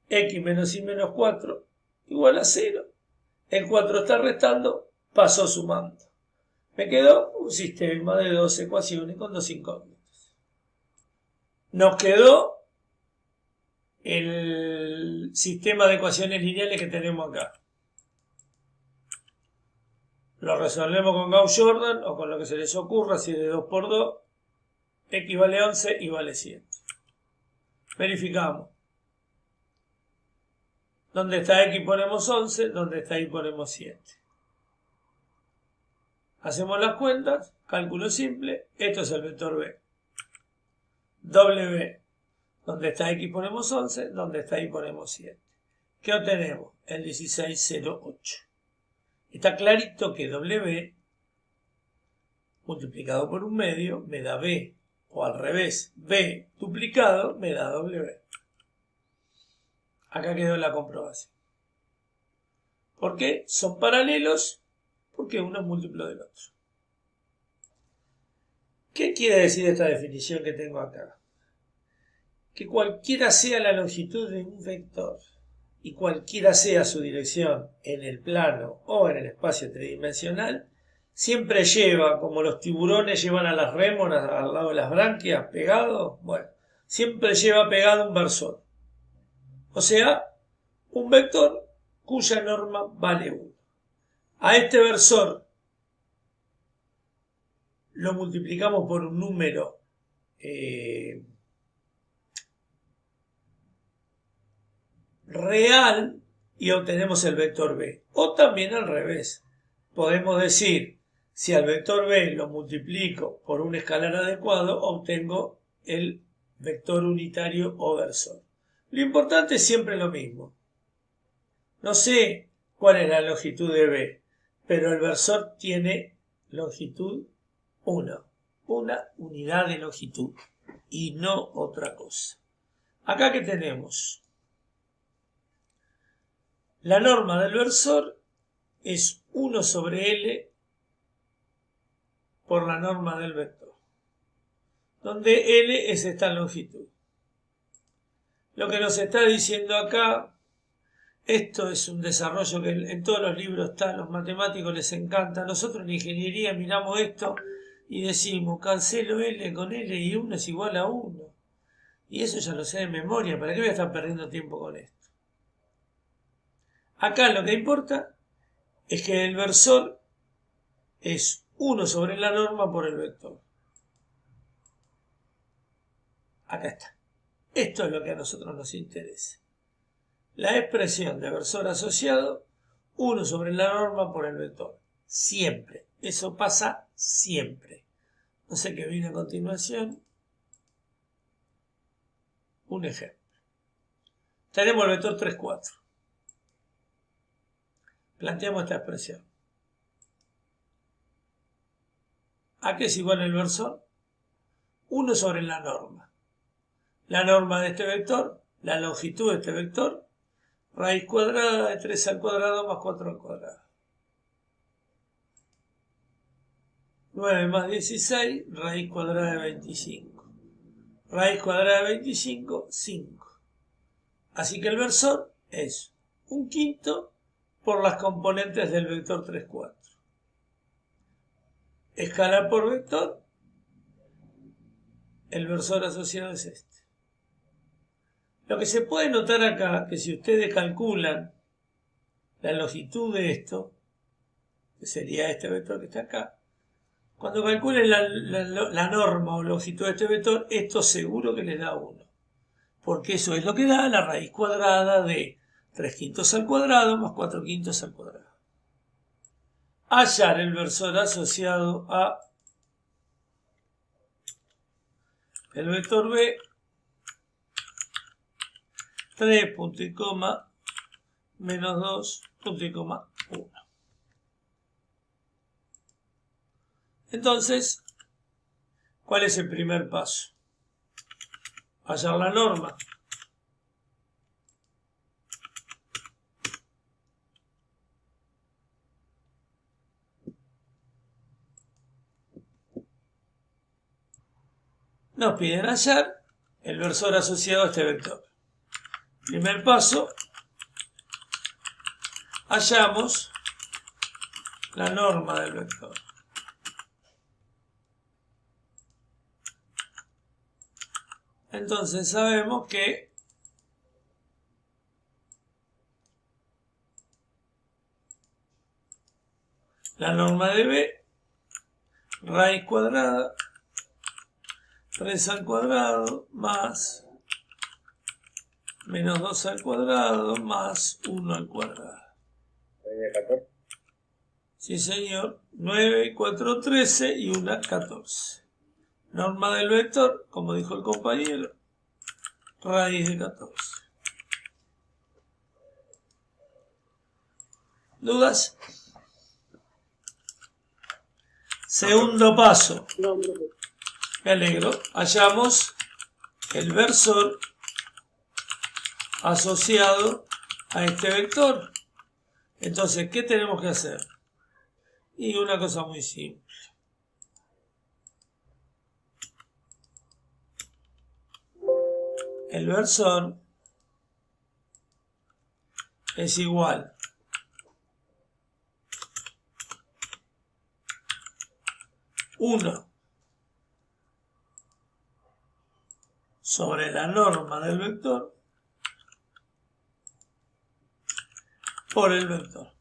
X menos Y menos 4 igual a 0. El 4 está restando, pasó sumando. Me quedó un sistema de 2 ecuaciones con 2 incógnitas. Nos quedó el sistema de ecuaciones lineales que tenemos acá. Lo resolvemos con Gauss-Jordan o con lo que se les ocurra, si de 2 por 2, X vale 11 y vale 7. Verificamos. Donde está X ponemos 11, donde está Y ponemos 7. Hacemos las cuentas, cálculo simple, esto es el vector B. W, donde está X ponemos 11, donde está Y ponemos 7. ¿Qué obtenemos? El 1608. Está clarito que W multiplicado por un medio me da B, o al revés, B duplicado me da W. Acá quedó la comprobación. ¿Por qué? Son paralelos, porque uno es múltiplo del otro. ¿Qué quiere decir esta definición que tengo acá? Que cualquiera sea la longitud de un vector y cualquiera sea su dirección en el plano o en el espacio tridimensional, siempre lleva, como los tiburones llevan a las rémoras al lado de las branquias pegado, bueno, siempre lleva pegado un versor. O sea, un vector cuya norma vale 1. A este versor lo multiplicamos por un número real y obtenemos el vector B. O también al revés. Podemos decir, si al vector B lo multiplico por un escalar adecuado, obtengo el vector unitario o versor. Lo importante es siempre lo mismo. No sé cuál es la longitud de B, pero el versor tiene longitud 1. Una unidad de longitud y no otra cosa. Acá que tenemos. La norma del versor es 1 sobre L por la norma del vector, donde L es esta longitud. Lo que nos está diciendo acá, esto es un desarrollo que en todos los libros está, a los matemáticos les encanta. Nosotros en ingeniería miramos esto y decimos, cancelo L con L y 1 es igual a 1. Y eso ya lo sé de memoria, ¿para qué voy a estar perdiendo tiempo con esto? Acá lo que importa es que el versor es 1 sobre la norma por el vector. Acá está. Esto es lo que a nosotros nos interesa. La expresión de versor asociado, 1 sobre la norma por el vector. Siempre. Eso pasa siempre. No sé qué viene a continuación. Un ejemplo. Tenemos el vector 3, 4. Planteamos esta expresión. ¿A qué es igual el versor? 1 sobre la norma. La norma de este vector, la longitud de este vector, raíz cuadrada de 3 al cuadrado más 4 al cuadrado. 9 más 16, raíz cuadrada de 25. Raíz cuadrada de 25, 5. Así que el versor es 1/5 por las componentes del vector 3, 4. Escalar por vector, el versor asociado es este. Lo que se puede notar acá, que si ustedes calculan la longitud de esto, que sería este vector que está acá, cuando calculen la norma o longitud de este vector, esto seguro que les da 1. Porque eso es lo que da la raíz cuadrada de 3/5 al cuadrado más 4/5 al cuadrado. Hallar el versor asociado a el vector B, 3 punto y coma, menos 2 punto y coma 1. Entonces, ¿cuál es el primer paso? Hallar la norma. Nos piden hallar el versor asociado a este vector. Primer paso, hallamos la norma del vector. Entonces sabemos que la norma de B, raíz cuadrada, 3 al cuadrado más menos 2 al cuadrado más 1 al cuadrado. Raíz de 14. Sí, señor. 9, 4, 13 y 1, 14. Norma del vector, como dijo el compañero, raíz de 14. ¿Dudas? Segundo paso. No, profe. Me alegro. Hallamos el versor asociado a este vector. Entonces, ¿qué tenemos que hacer? Y una cosa muy simple. El versor es igual uno sobre la norma del vector por el vector.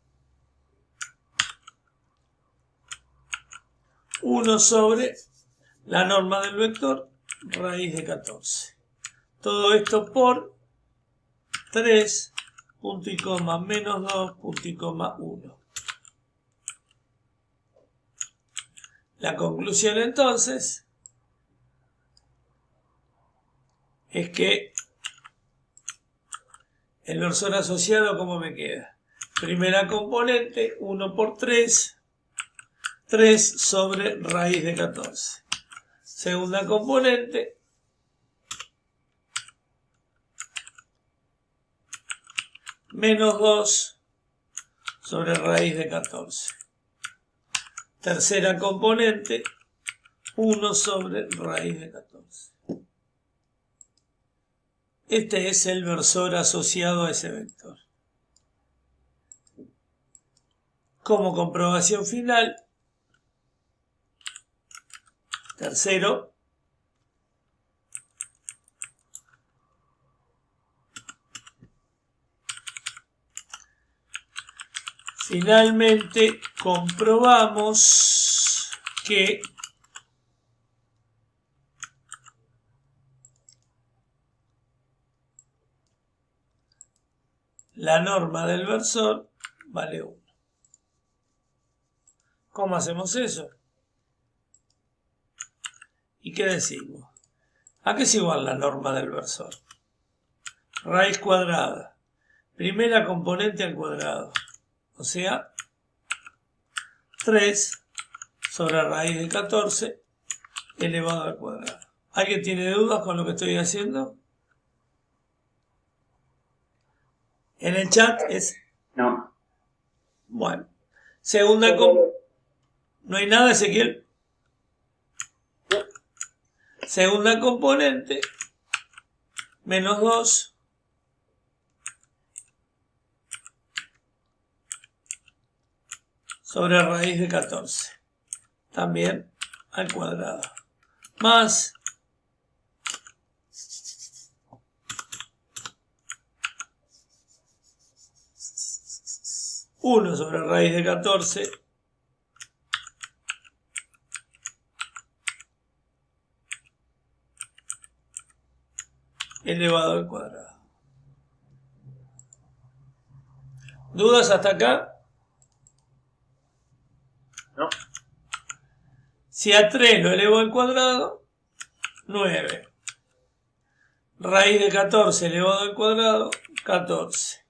1 sobre la norma del vector, raíz de 14. Todo esto por 3, punto y coma, menos 2, punto y coma, 1. La conclusión entonces es que el versor asociado, ¿cómo me queda? Primera componente, 1 por 3, 3 sobre raíz de 14. Segunda componente, menos 2 sobre raíz de 14. Tercera componente, 1 sobre raíz de 14. Este es el versor asociado a ese vector. Como comprobación final, tercero, finalmente comprobamos que la norma del versor vale 1. ¿Cómo hacemos eso? ¿Y qué decimos? ¿A qué es igual la norma del versor? Raíz cuadrada. Primera componente al cuadrado. O sea, 3 sobre raíz de 14 elevado al cuadrado. ¿Alguien tiene dudas con lo que estoy haciendo? En el chat es... No. Bueno. Segunda componente... ¿No hay nada, Ezequiel? Segunda componente, menos 2 sobre raíz de 14, también al cuadrado, más 1 sobre raíz de 14 elevado al cuadrado. ¿Dudas hasta acá? No. Si a 3 lo elevo al cuadrado, 9. Raíz de 14 elevado al cuadrado, 14.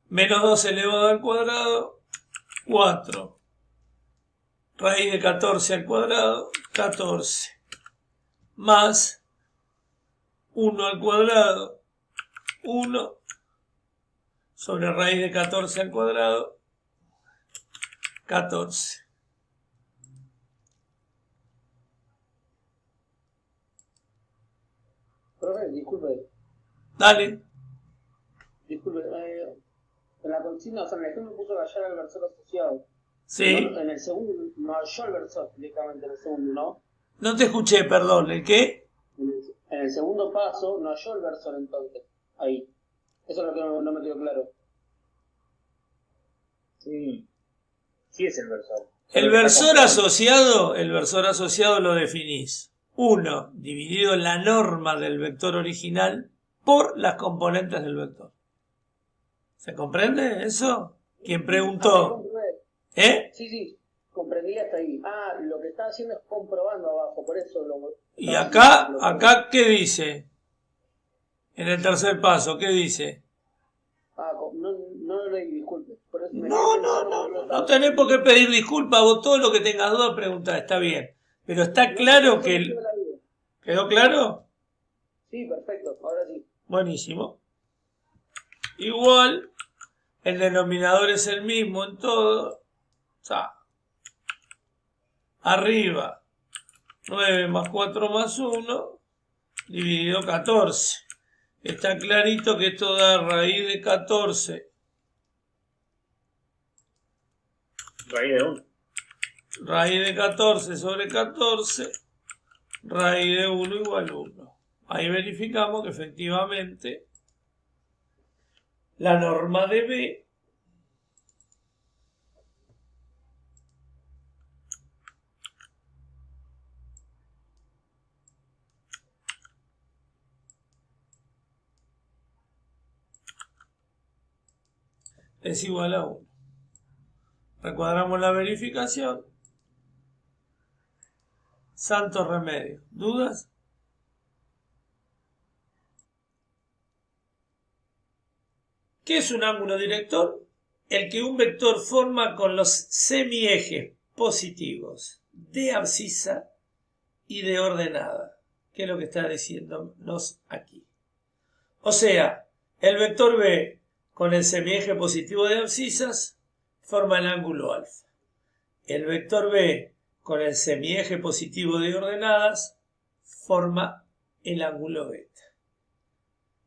Menos 2 elevado al cuadrado, 4. Raíz de 14 al cuadrado, 14. Más 1 al cuadrado, 1 sobre raíz de 14 al cuadrado, 14. Profe, disculpe. Dale. Disculpe. En la consigna, o sea, en el ejemplo puso que hallar el versor asociado. Sí. No, en el segundo no halló el versor directamente en el segundo, ¿no? No te escuché, perdón. ¿El qué? En el segundo paso no halló el versor entonces. Ahí. Eso es lo que no me quedó claro. Sí. Sí es el versor. El versor asociado lo definís. 1 dividido la norma del vector original por las componentes del vector. ¿Se comprende eso? ¿Quién preguntó? Sí, comprendí hasta ahí. Ah, lo que está haciendo es comprobando abajo, por eso lo... Y acá, ¿qué dice? En el tercer paso, ¿qué dice? Ah, no lo leí, disculpe. Por eso No tenés por qué pedir disculpas, vos todo lo que tengas dudas preguntá, está bien. Pero está claro que... ¿Quedó claro? Sí, perfecto, ahora sí. Buenísimo. Igual, el denominador es el mismo en todo. O sea, arriba, 9 más 4 más 1, dividido 14. Está clarito que esto da raíz de 14. Raíz de 1. Raíz de 14 sobre 14. Raíz de 1 igual 1. Ahí verificamos que efectivamente la norma de B es igual a 1. Recuadramos la verificación. Santo remedio. ¿Dudas? ¿Qué es un ángulo director? El que un vector forma con los semiejes positivos de abscisa y de ordenada. ¿Qué es lo que está diciéndonos aquí? O sea, el vector B con el semieje positivo de abscisas forma el ángulo alfa. El vector B con el semieje positivo de ordenadas forma el ángulo beta.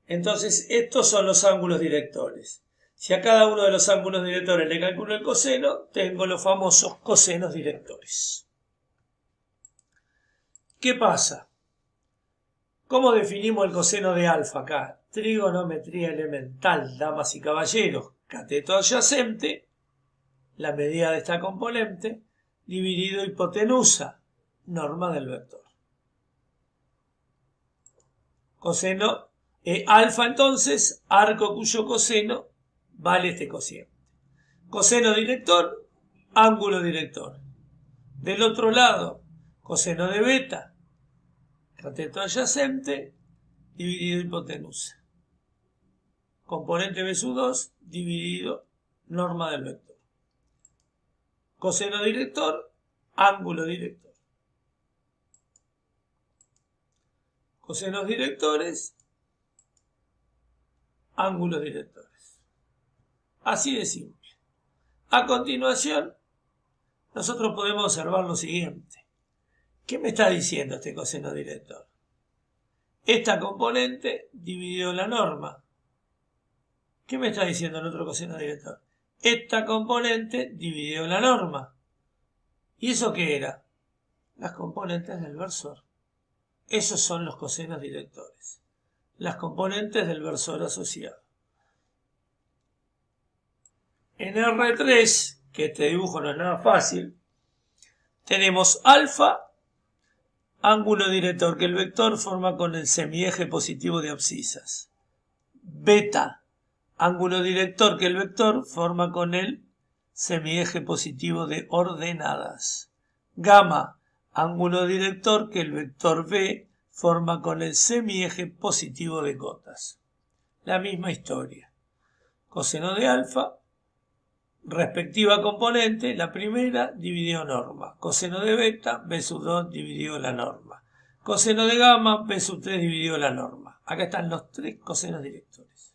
Entonces, estos son los ángulos directores. Si a cada uno de los ángulos directores le calculo el coseno, tengo los famosos cosenos directores. ¿Qué pasa? ¿Cómo definimos el coseno de alfa acá? Trigonometría elemental, damas y caballeros. Cateto adyacente, la medida de esta componente, dividido hipotenusa, norma del vector. Coseno alfa entonces, arco cuyo coseno vale este cociente. Coseno director, ángulo director. Del otro lado, coseno de beta, cateto adyacente, dividido hipotenusa. Componente B sub 2 dividido norma del vector. Coseno director, ángulo director. Cosenos directores, ángulos directores. Así de simple. A continuación, nosotros podemos observar lo siguiente. ¿Qué me está diciendo este coseno director? Esta componente dividido la norma. ¿Qué me está diciendo el otro coseno director? Esta componente dividido la norma. ¿Y eso qué era? Las componentes del versor. Esos son los cosenos directores. Las componentes del versor asociado. En R3, que este dibujo no es nada fácil, tenemos alfa, ángulo director que el vector forma con el semieje positivo de abscisas. Beta, ángulo director que el vector forma con el semieje positivo de ordenadas. Gamma, ángulo director que el vector B forma con el semieje positivo de cotas. La misma historia. Coseno de alfa, respectiva componente, la primera dividido norma. Coseno de beta, B sub 2 dividido la norma. Coseno de gamma, B sub 3 dividido la norma. Acá están los tres cosenos directores.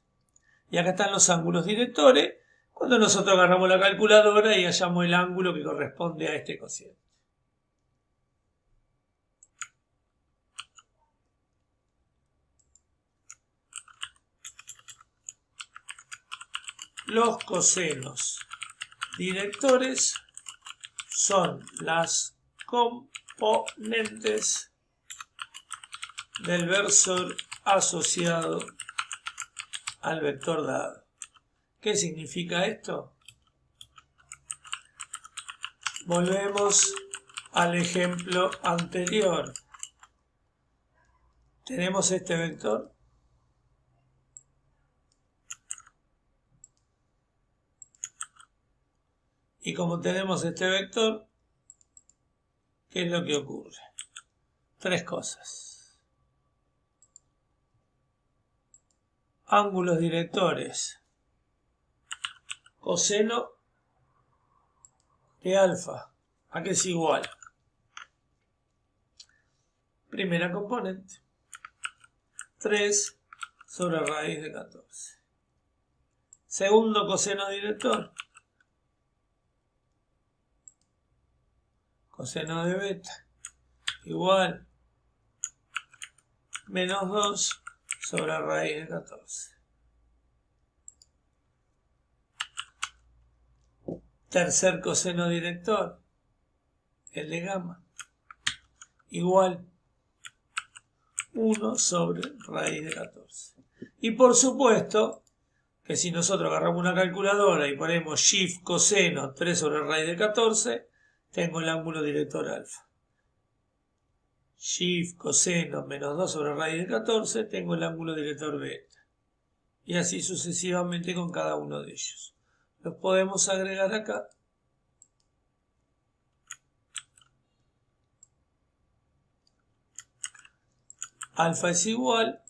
Y acá están los ángulos directores, cuando nosotros agarramos la calculadora y hallamos el ángulo que corresponde a este cociente. Los cosenos directores son las componentes del versor asociado al vector dado. ¿Qué significa esto? Volvemos al ejemplo anterior. Tenemos este vector Y como tenemos este vector, ¿qué es lo que ocurre? Tres cosas. Ángulos directores. Coseno de alfa. ¿A qué es igual? Primera componente. 3 sobre raíz de 14. Segundo coseno director. Coseno de beta igual menos 2 sobre raíz de 14. Tercer coseno director, el de gamma, igual 1 sobre raíz de 14. Y por supuesto que si nosotros agarramos una calculadora y ponemos shift coseno 3 sobre raíz de 14, tengo el ángulo director alfa. Shift coseno menos 2 sobre raíz de 14, tengo el ángulo director beta. Y así sucesivamente con cada uno de ellos. Los podemos agregar acá. Alfa es igual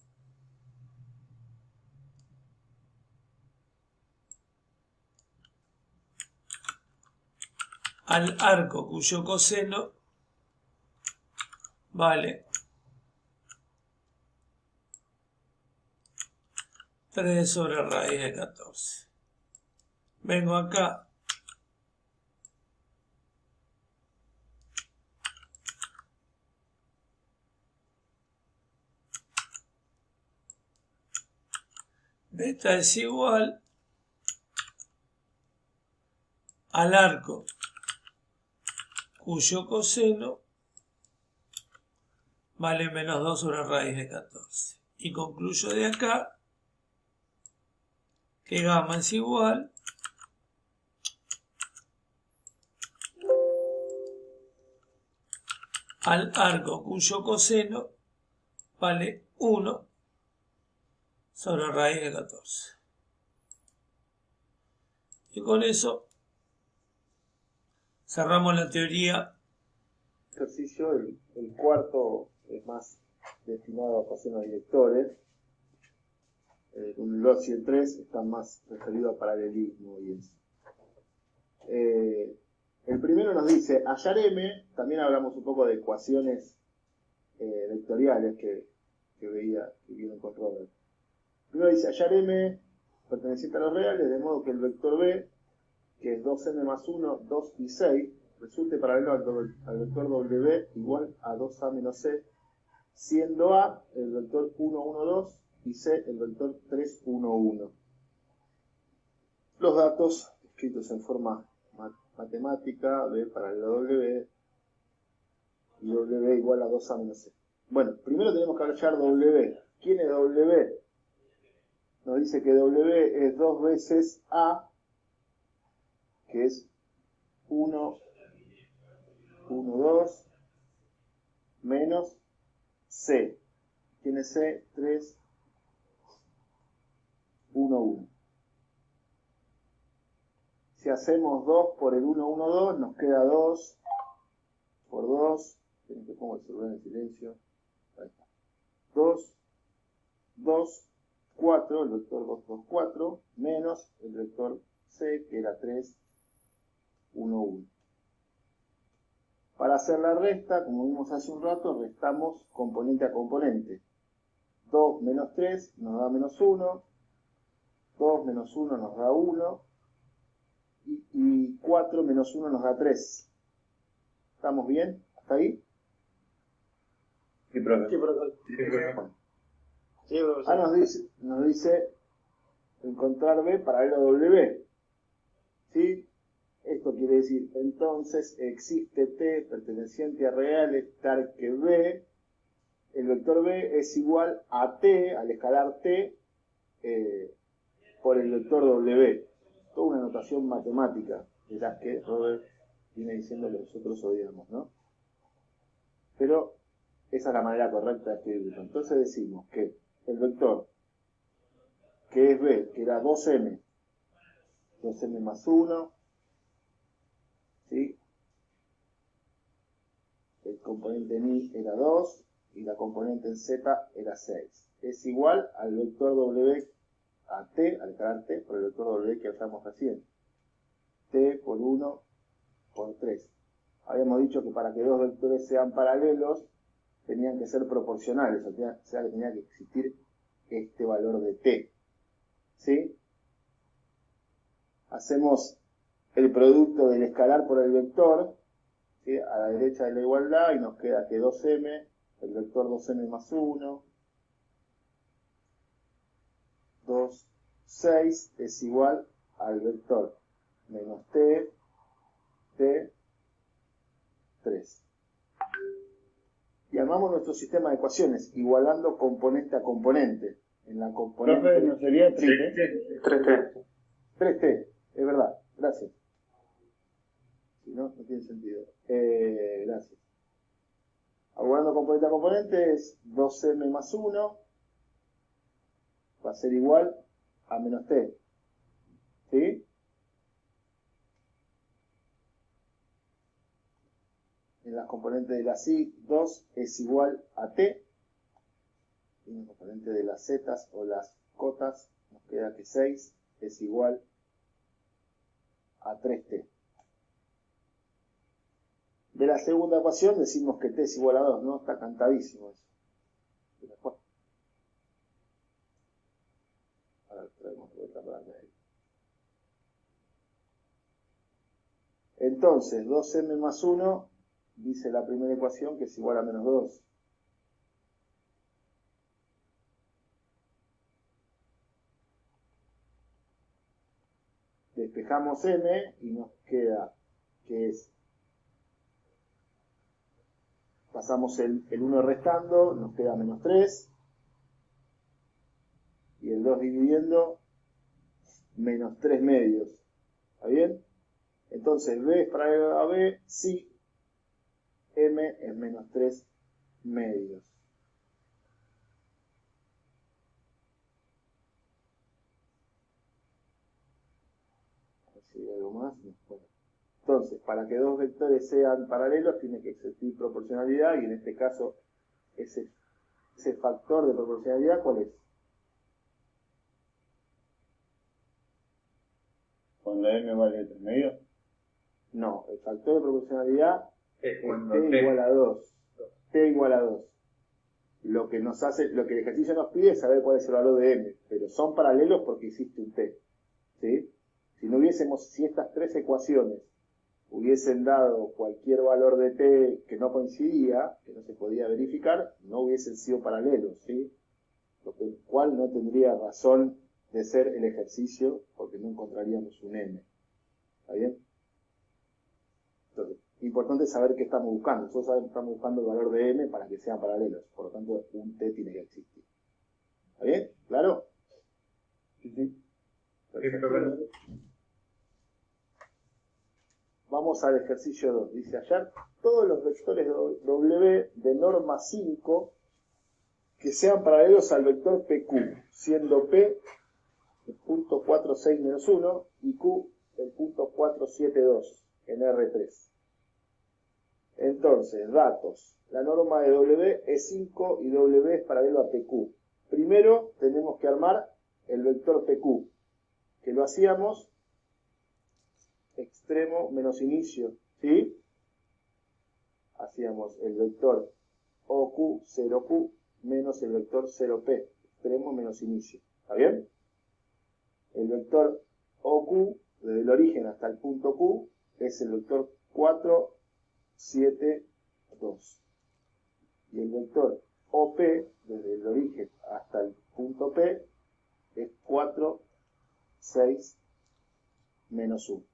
al arco cuyo coseno vale 3 sobre raíz de 14. Vengo acá. Beta es igual al arco cuyo coseno vale menos 2 sobre raíz de 14. Y concluyo de acá que gamma es igual al arco cuyo coseno vale 1 sobre raíz de 14. Y con eso cerramos la teoría. Ejercicio, el cuarto es más destinado a cosenos directores. El 2 y el 3 están más referidos a paralelismo y eso. El primero nos dice hallar m, también hablamos un poco de ecuaciones vectoriales que vieron con Robert. Primero dice hallar m perteneciente a los reales, de modo que el vector b, que es 2m más 1, 2 y 6, resulte paralelo al vector w igual a 2a menos c, siendo a el vector 1, 1, 2 y c el vector 3, 1, 1. Los datos escritos en forma matemática, b paralelo a w y w igual a 2a menos c. Bueno, primero tenemos que hallar w. ¿Quién es w? Nos dice que w es 2 veces a, que es 1, 1, 2, menos c. ¿Quién es c? 3, 1, 1. Si hacemos 2 por el 1, 1, 2, nos queda 2 por 2. Tienen que pongo el celular en silencio. Ahí está. 2, 2, 4, el vector 2, 2, 4, menos el vector c, que era 3, 1, 1. Para hacer la resta, como vimos hace un rato, restamos componente a componente. 2 menos 3 nos da menos 1, 2 menos 1 nos da 1, y 4 menos 1 nos da 3. ¿Estamos bien? ¿Hasta ahí? Sí, profe. Sí, profesor. Sí, profe. Sí, profesor. Nos dice encontrar b paralelo a w. ¿Sí? Esto quiere decir, entonces, existe t perteneciente a reales tal que b, el vector b es igual a t, al escalar t, por el vector w. Toda una notación matemática de las que Robert viene diciendo que nosotros odiamos, ¿no? Pero esa es la manera correcta de escribirlo. Entonces decimos que el vector, que es b, que era 2m más 1, ¿sí? El componente en Y era 2 y la componente en Z era 6. Es igual al vector W a T, al escalar T, por el vector W que usamos recién. T por 1 por 3. Habíamos dicho que para que dos vectores sean paralelos tenían que ser proporcionales, o sea que tenía que existir este valor de T. ¿Sí? Hacemos el producto del escalar por el vector, ¿sí? A la derecha de la igualdad, y nos queda que 2m, el vector 2m más 1, 2, 6 es igual al vector menos t, t, 3. Y armamos nuestro sistema de ecuaciones, igualando componente a componente. En la componente... Profe, ¿no sería 3T? 3T. 3t, es verdad, gracias. Si no, no tiene sentido. Gracias. Igualando componente a componente es 2m más 1, va a ser igual a menos t. ¿Sí? En las componentes de las y, 2 es igual a t. Y en la componente de las zetas o las cotas nos queda que 6 es igual a 3t. De la segunda ecuación decimos que t es igual a 2, ¿no? Está cantadísimo eso. Ahora traemos vuelta para acá. Entonces, 2m más 1 dice la primera ecuación que es igual a menos 2. Despejamos m y nos queda que es, pasamos el 1 restando, nos queda menos 3, y el 2 dividiendo, menos 3 medios. ¿Está bien? Entonces b es paralelo a b si m es menos 3 medios. A ver si hay algo más. Bueno. Entonces, para que dos vectores sean paralelos tiene que existir proporcionalidad, y en este caso ese factor de proporcionalidad, ¿cuál es? Cuando m vale 3 medios. No, el factor de proporcionalidad Es es cuando t T igual a 2. T igual a 2. Lo que el ejercicio nos pide es saber cuál es el valor de m, pero son paralelos porque existe un t. ¿Sí? Si estas tres ecuaciones hubiesen dado cualquier valor de t que no coincidía, que no se podía verificar, no hubiesen sido paralelos, ¿sí? Lo cual no tendría razón de ser el ejercicio, porque no encontraríamos un m. ¿Está bien? Entonces, importante saber qué estamos buscando. Nosotros sabemos que estamos buscando el valor de m para que sean paralelos. Por lo tanto, un t tiene que existir. ¿Está bien? ¿Claro? Sí. Perfecto. Vamos al ejercicio 2. Dice hallar todos los vectores W de norma 5 que sean paralelos al vector PQ, siendo P el punto 4, 6, menos 1 y Q el punto 4, 7, 2 en R3. Entonces, datos. La norma de W es 5 y W es paralelo a PQ. Primero tenemos que armar el vector PQ, que lo hacíamos extremo menos inicio, ¿sí? Hacíamos el vector OQ, 0Q, menos el vector 0P, extremo menos inicio. ¿Está bien? El vector OQ, desde el origen hasta el punto Q, es el vector 4, 7, 2. Y el vector OP, desde el origen hasta el punto P, es 4, 6, menos 1.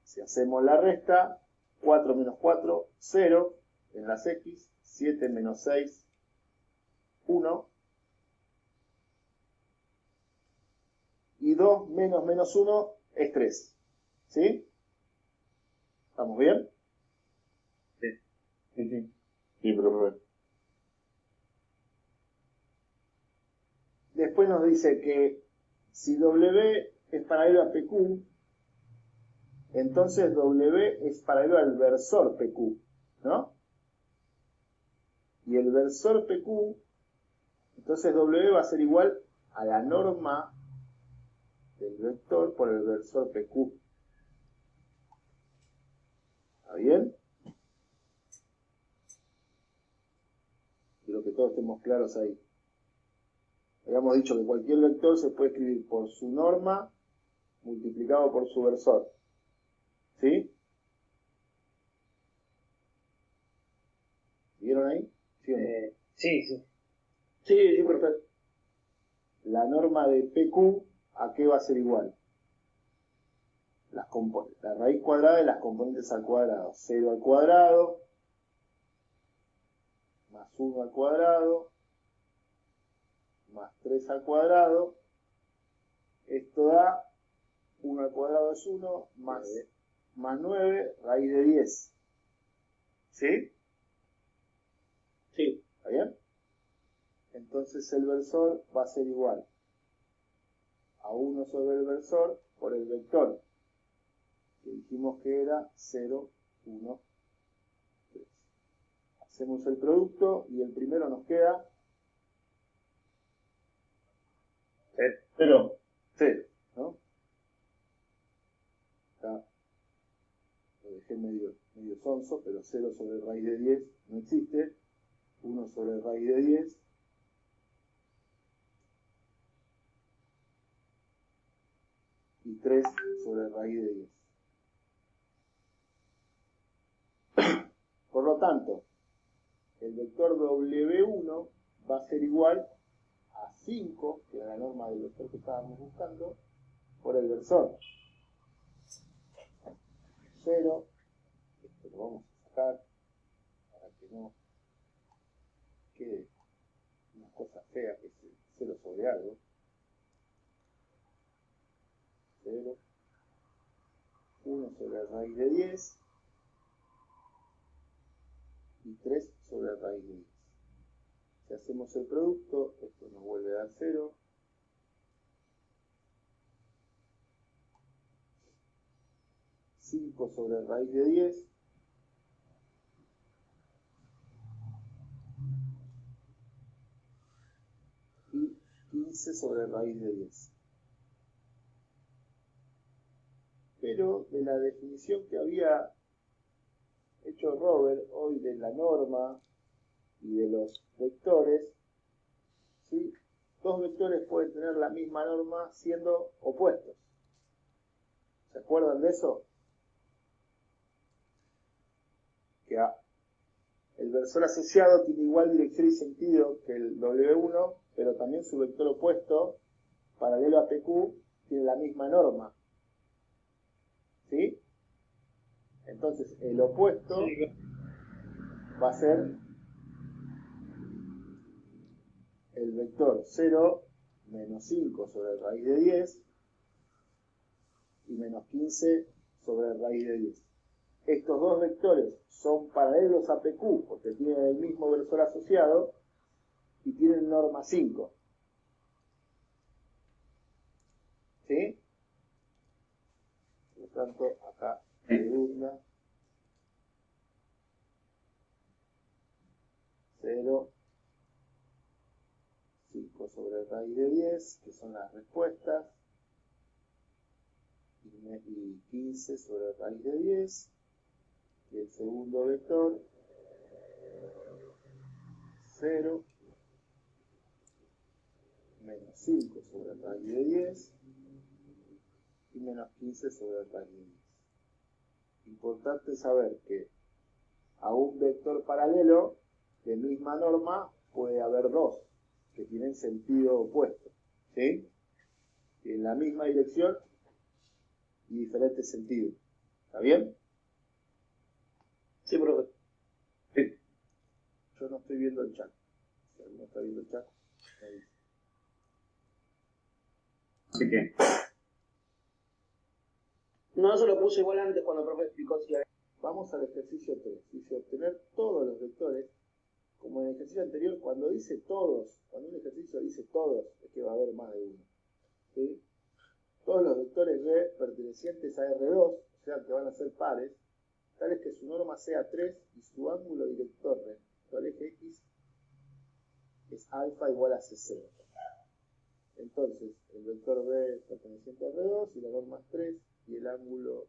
Si hacemos la resta, 4 menos 4, 0 en las X, 7 menos 6, 1. Y 2 menos menos 1 es 3. ¿Sí? ¿Estamos bien? Sí, profe. Después nos dice que si W es paralelo a PQ, Entonces W es paralelo al versor PQ, ¿no? Y el versor PQ, entonces W va a ser igual a la norma del vector por el versor PQ. ¿Está bien? Quiero que todos estemos claros ahí. Habíamos dicho que cualquier vector se puede escribir por su norma multiplicado por su versor. ¿Sí? ¿Vieron ahí? ¿Sí o no? Sí, sí. Sí, sí, perfecto. La norma de PQ, ¿a qué va a ser igual? La raíz cuadrada de las componentes al cuadrado. 0 al cuadrado, más 1 al cuadrado, más 3 al cuadrado. Esto da 1 al cuadrado es 1, más 9, raíz de 10. ¿Sí? Sí. ¿Está bien? Entonces el versor va a ser igual a 1 sobre el versor por el vector, que dijimos que era 0, 1, 3. Hacemos el producto y el primero nos queda 0. 0, ¿no? Acá lo dejé medio sonso, pero 0 sobre raíz de 10 no existe. 1 sobre raíz de 10. Y 3 sobre raíz de 10. Por lo tanto, el vector W1 va a ser igual a 5, que era la norma del vector que estábamos buscando, por el versor. 0, esto lo vamos a sacar para que no quede una cosa fea que es 0 sobre algo. 0, 1 sobre raíz de 10 y 3 sobre raíz de 10. Si hacemos el producto, esto nos vuelve a dar 0. Sobre raíz de 10 y 15 sobre raíz de 10. Pero de la definición que había hecho Robert hoy de la norma y de los vectores, ¿sí? Dos vectores pueden tener la misma norma siendo opuestos. ¿Se acuerdan de eso? Que el versor asociado tiene igual dirección y sentido que el W1, pero también su vector opuesto, paralelo a PQ, tiene la misma norma. ¿Sí? Entonces, el opuesto va a ser el vector 0, menos 5 sobre raíz de 10 y menos 15 sobre raíz de 10. Estos dos vectores son paralelos a PQ porque tienen el mismo versor asociado y tienen norma 5. ¿Sí? Por lo tanto, acá segunda 0, 5 sobre raíz de 10, que son las respuestas, y 15 sobre raíz de 10, y el segundo vector, 0, menos 5 sobre raíz de 10, y menos 15 sobre raíz de 10. Importante saber que a un vector paralelo de misma norma puede haber dos que tienen sentido opuesto, ¿sí? En la misma dirección y diferentes sentidos. ¿Está bien? Sí, profe. Sí. Yo no estoy viendo el chat. Si alguno está viendo el chat, me dice. Así que, No, eso lo puse igual antes cuando el profe explicó si había... Vamos al ejercicio 3. Dice obtener todos los vectores. Como en el ejercicio anterior, cuando dice todos, cuando un ejercicio dice todos, es que va a haber más de uno. ¿Sí? Todos los vectores B pertenecientes a R2, o o sea que van a ser pares, tales que su norma sea 3 y su ángulo director respecto al eje X es alfa igual a 60. Entonces, el vector B perteneciente a R2 y la norma es 3 y el ángulo,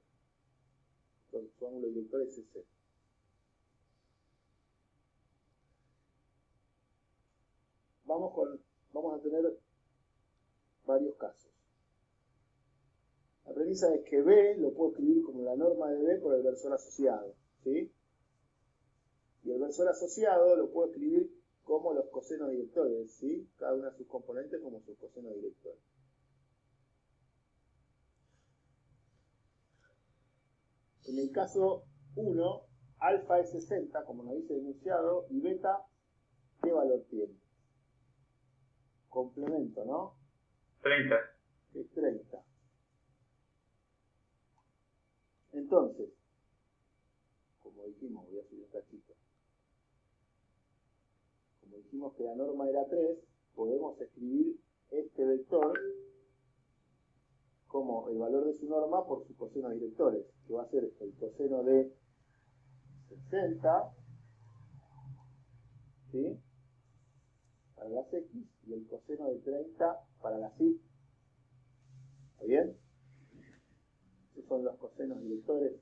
su ángulo director es 60. Vamos a tener varios casos. La premisa es que B lo puedo escribir como la norma de B por el versor asociado, ¿sí? Y el versor asociado lo puedo escribir como los cosenos directores, ¿sí? Cada una de sus componentes como sus cosenos directores. En el caso 1, alfa es 60, como nos dice el enunciado, y beta, ¿qué valor tiene? Complemento, ¿no? 30. Es 30. Entonces, como dijimos, voy a subir un cachito. Como dijimos que la norma era 3, podemos escribir este vector como el valor de su norma por sus cosenos directores, que va a ser el coseno de 60, ¿sí? Para las X y el coseno de 30 para las Y. ¿Está bien? Esos son los cosenos directores.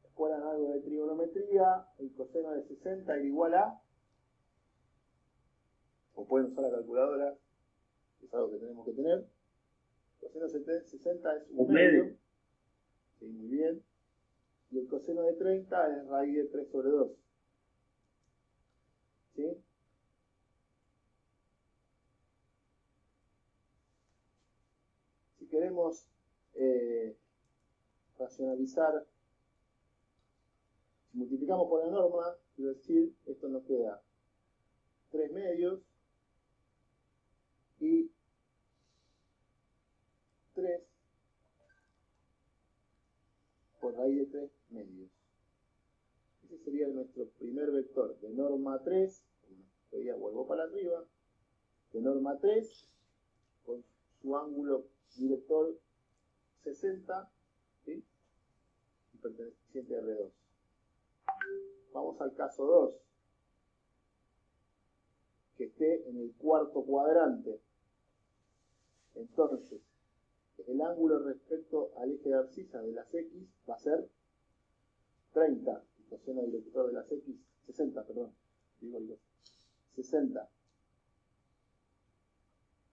¿Recuerdan algo de trigonometría? El coseno de 60 era igual a, o pueden usar la calculadora, es algo que tenemos que tener. El coseno de 60 es un medio. Sí, muy bien. Y el coseno de 30 es raíz de 3 sobre 2. ¿Sí? Si queremos racionalizar, si multiplicamos por la norma, quiero decir, esto nos queda 3 medios y 3 por raíz de 3 medios. Ese sería nuestro primer vector de norma 3, como veía, vuelvo para arriba, de norma 3, con su ángulo director 60, ¿sí? Y perteneciente a R2. Vamos al caso 2, que esté en el cuarto cuadrante. Entonces, el ángulo respecto al eje de abscisa de las X va a ser 30, el coseno director de las X, 60, perdón, digo, 60.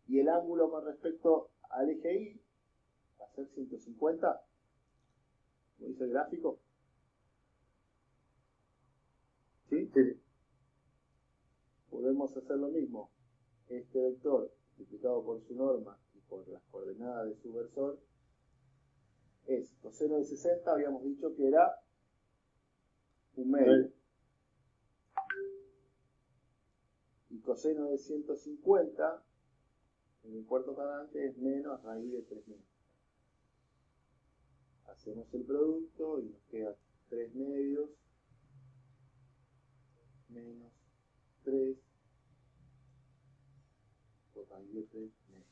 Y el ángulo con respecto al eje Y va a ser 150, como dice el gráfico. ¿Sí? Sí. Volvemos a hacer lo mismo. Este vector multiplicado por su norma y por las coordenadas de su versor es coseno de 60, habíamos dicho que era un medio. Y coseno de 150 en el cuarto cuadrante es menos raíz de 3 medios. Hacemos el producto y nos queda 3 medios menos 3 por raíz de 3 medios.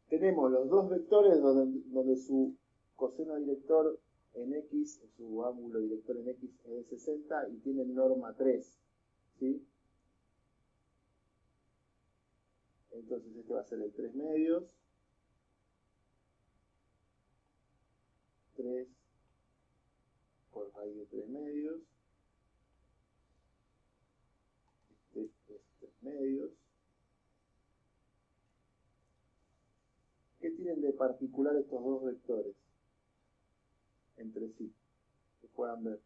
Tenemos los dos vectores donde su coseno director en X, su ángulo director en X es de 60 y tienen norma 3, ¿sí? Entonces este va a ser el 3 medios, 3 por raíz de 3 medios, este es 3 medios. ¿Qué tienen de particular estos dos vectores entre sí? Que puedan ver.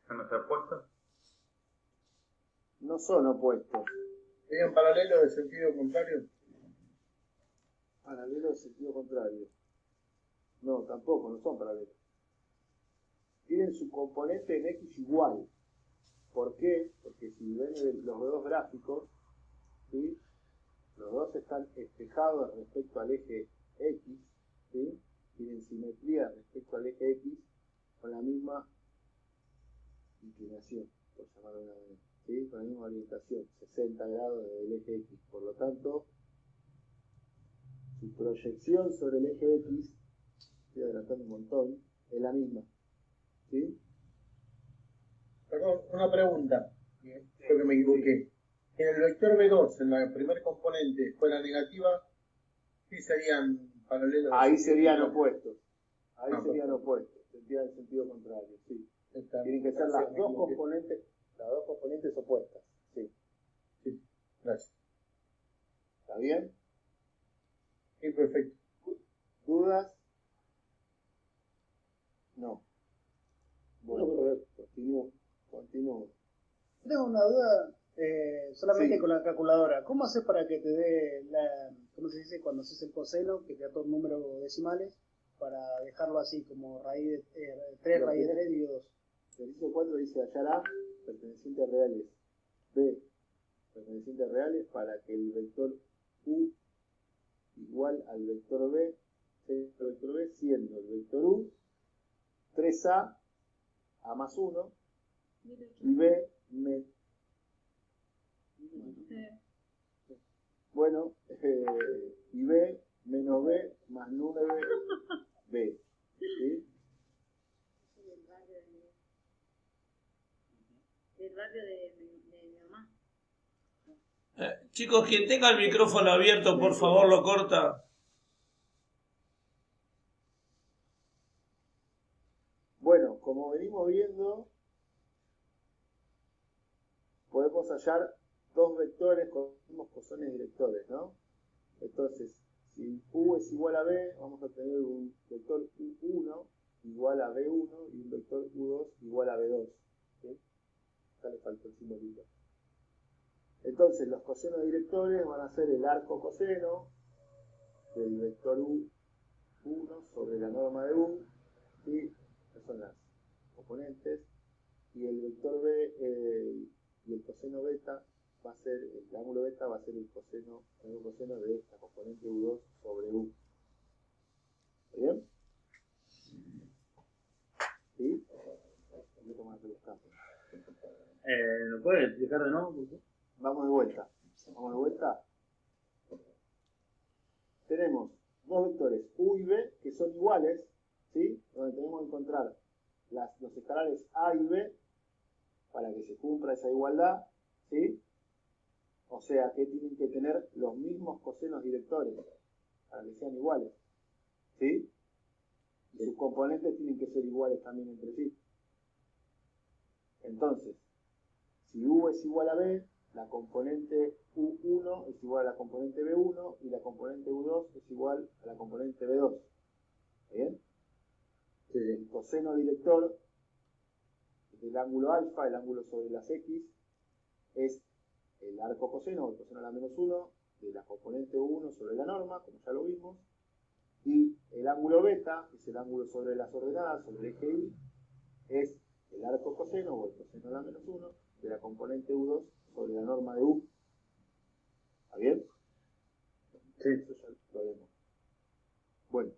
¿No está opuesto? No son opuestos. ¿Serían paralelos de sentido contrario? Paralelos de sentido contrario. No, tampoco, no son paralelos. Tienen su componente en X igual. ¿Por qué? Porque si ven los dos gráficos, ¿sí? Los dos están espejados respecto al eje X, ¿sí? Tienen simetría respecto al eje X con la misma inclinación, por llamarlo de una manera, ¿sí? Con la misma orientación, 60 grados del eje X. Por lo tanto, su proyección sobre el eje X, estoy adelantando un montón, es la misma. ¿Sí? Perdón, una pregunta. Creo que me equivoqué. En el vector B2, en la primer componente, fuera negativa, ¿qué serían paralelos? Ahí serían opuestos. Ahí Ah, serían opuestos. Sería en sentido contrario, sí. Está- Tienen que ser las me dos equivoqué. componentes opuestas. Sí. Sí, gracias. ¿Está bien? Sí, perfecto. ¿Dudas? No. Bueno, continúo. Tengo una duda solamente Sí. con la calculadora. ¿Cómo haces para que te dé ¿cómo se dice? Cuando haces el coseno, que te da todos números decimales, para dejarlo así como raíz de 3, Lo raíz de tenés. 3 dividido 2? El ejercicio 4 dice hallar A perteneciente a reales, B perteneciente a reales para que el vector U igual al vector B, sea el vector B siendo el vector U 3A A más 1 y B bueno, y B menos B más 9B. ¿Sí? Del barrio de mi mamá. Chicos, quien tenga el micrófono abierto, por favor, lo corta. Bueno, como venimos viendo, podemos hallar dos vectores con los mismos cosones directores, ¿no? Entonces, si U es igual a B, vamos a tener un vector U1 igual a B1 y un vector U2 igual a B2. ¿Sí? Acá le falta el simbolito. Entonces, los cosenos directores van a ser el arco coseno del vector U1 sobre la norma de U, ¿sí? Estas son las componentes, y el vector B y el coseno beta va a ser, el ángulo beta va a ser el coseno de esta componente U2 sobre U. ¿Está bien? ¿Sí? Voy a tomar los campos. ¿Lo puedes explicar de nuevo? Por favor? Vamos de vuelta. Vamos de vuelta. Tenemos dos vectores U y B que son iguales, ¿sí? Donde tenemos que encontrar los escalares A y B para que se cumpla esa igualdad, ¿sí? O sea que tienen que tener los mismos cosenos directores para que sean iguales, ¿sí? Y sus componentes tienen que ser iguales también entre sí. Entonces, si U es igual a B, la componente U1 es igual a la componente B1 y la componente U2 es igual a la componente B2. ¿Bien? Sí, sí. El coseno director del ángulo alfa, el ángulo sobre las X, es el arco coseno, o el coseno a la menos 1, de la componente U1 sobre la norma, como ya lo vimos, y el ángulo beta, que es el ángulo sobre las ordenadas, sobre el eje Y, es el arco coseno, o el coseno a la menos 1, de la componente U2 sobre la norma de U. ¿Está bien? Sí. Eso ya lo vemos. Bueno,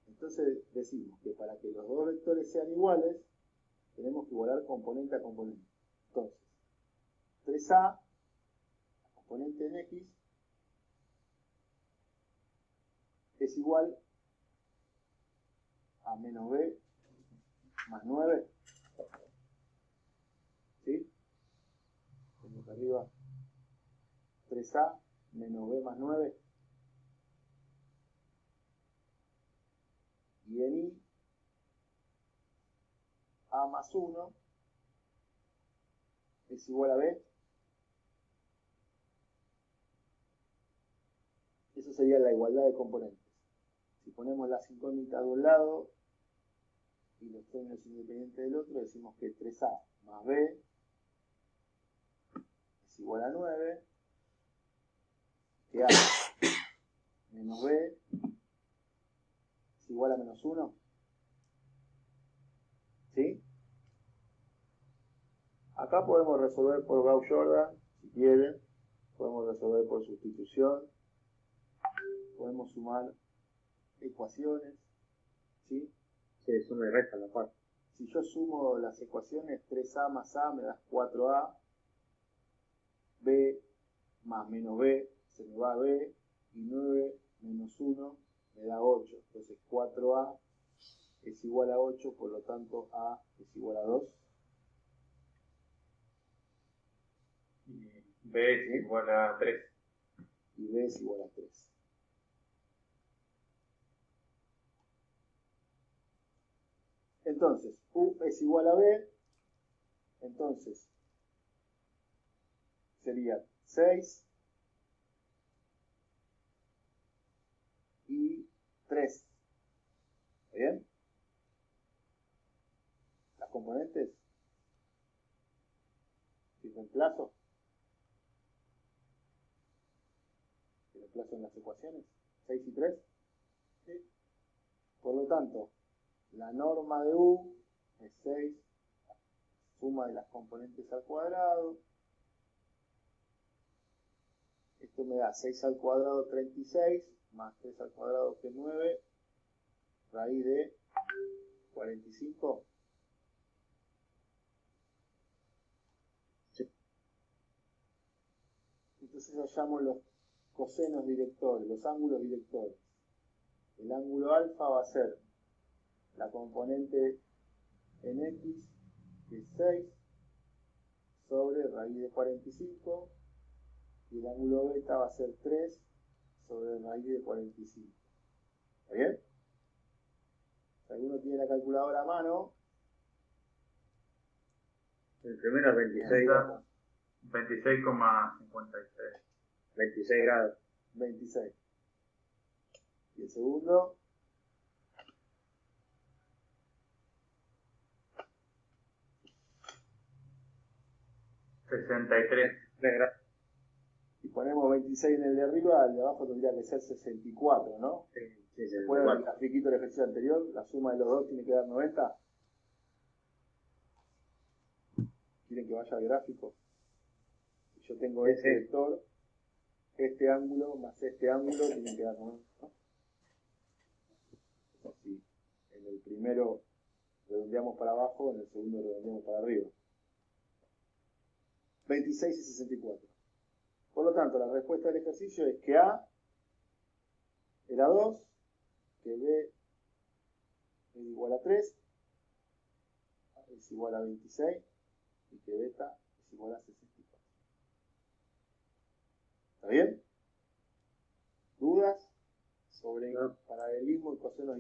entonces decimos que para que los dos vectores sean iguales, tenemos que igualar componente a componente. Entonces, 3A, la componente en X, es igual a menos B más 9. ¿Sí? Tengo acá arriba 3A menos B más 9. Y en Y, A más 1 es igual a B. Eso sería la igualdad de componentes. Si ponemos las incógnitas de un lado y los términos independientes del otro, decimos que 3A más B es igual a 9, que A menos B es igual a menos 1. ¿Sí? Acá podemos resolver por Gauss-Jordan, si quieren. Podemos resolver por sustitución. Podemos sumar ecuaciones. ¿Sí? Sí, suma y resta la parte. Si yo sumo las ecuaciones, 3A más A me da 4A, B más menos B, se me va a B, y 9 menos 1 4A es igual a 8, por lo tanto A es igual a 2. Y B es igual a 3. Y B es igual a 3. Entonces, U es igual a B, entonces sería 6 y 3. ¿Está bien? Las componentes, si reemplazo en las ecuaciones, 6 y 3. ¿Sí? Por lo tanto, la norma de U es 6, suma de las componentes al cuadrado. Esto me da 6 al cuadrado 36, más 3 al cuadrado que es 9, raíz de 45. Sí. Entonces hallamos los cosenos directores, los ángulos directores. El ángulo alfa va a ser la componente en X, que es 6, sobre raíz de 45, y el ángulo beta va a ser 3 sobre raíz de 45. ¿Está bien? Si alguno tiene la calculadora a mano, El primero es 26 grados. 26,56. 26 grados. 26. Y el segundo, 63. 3 grados. si ponemos 26 en el de arriba, el de abajo tendría que ser 64, ¿no? Sí, sí, Después del 64. grafiquito del ejercicio anterior, la suma de los dos tiene que dar 90. ¿Quieren que vaya al gráfico? Si yo tengo Sí, este sí. vector, este ángulo más este ángulo tienen que dar 90, ¿no? Así, en el primero redondeamos para abajo, en el segundo redondeamos para arriba. 26 y 64. Por lo tanto, la respuesta del ejercicio es que A era 2, que B es igual a 3, es igual a 26 y que beta es igual a 64. ¿Está bien? ¿Dudas sobre No. paralelismo y cosenos?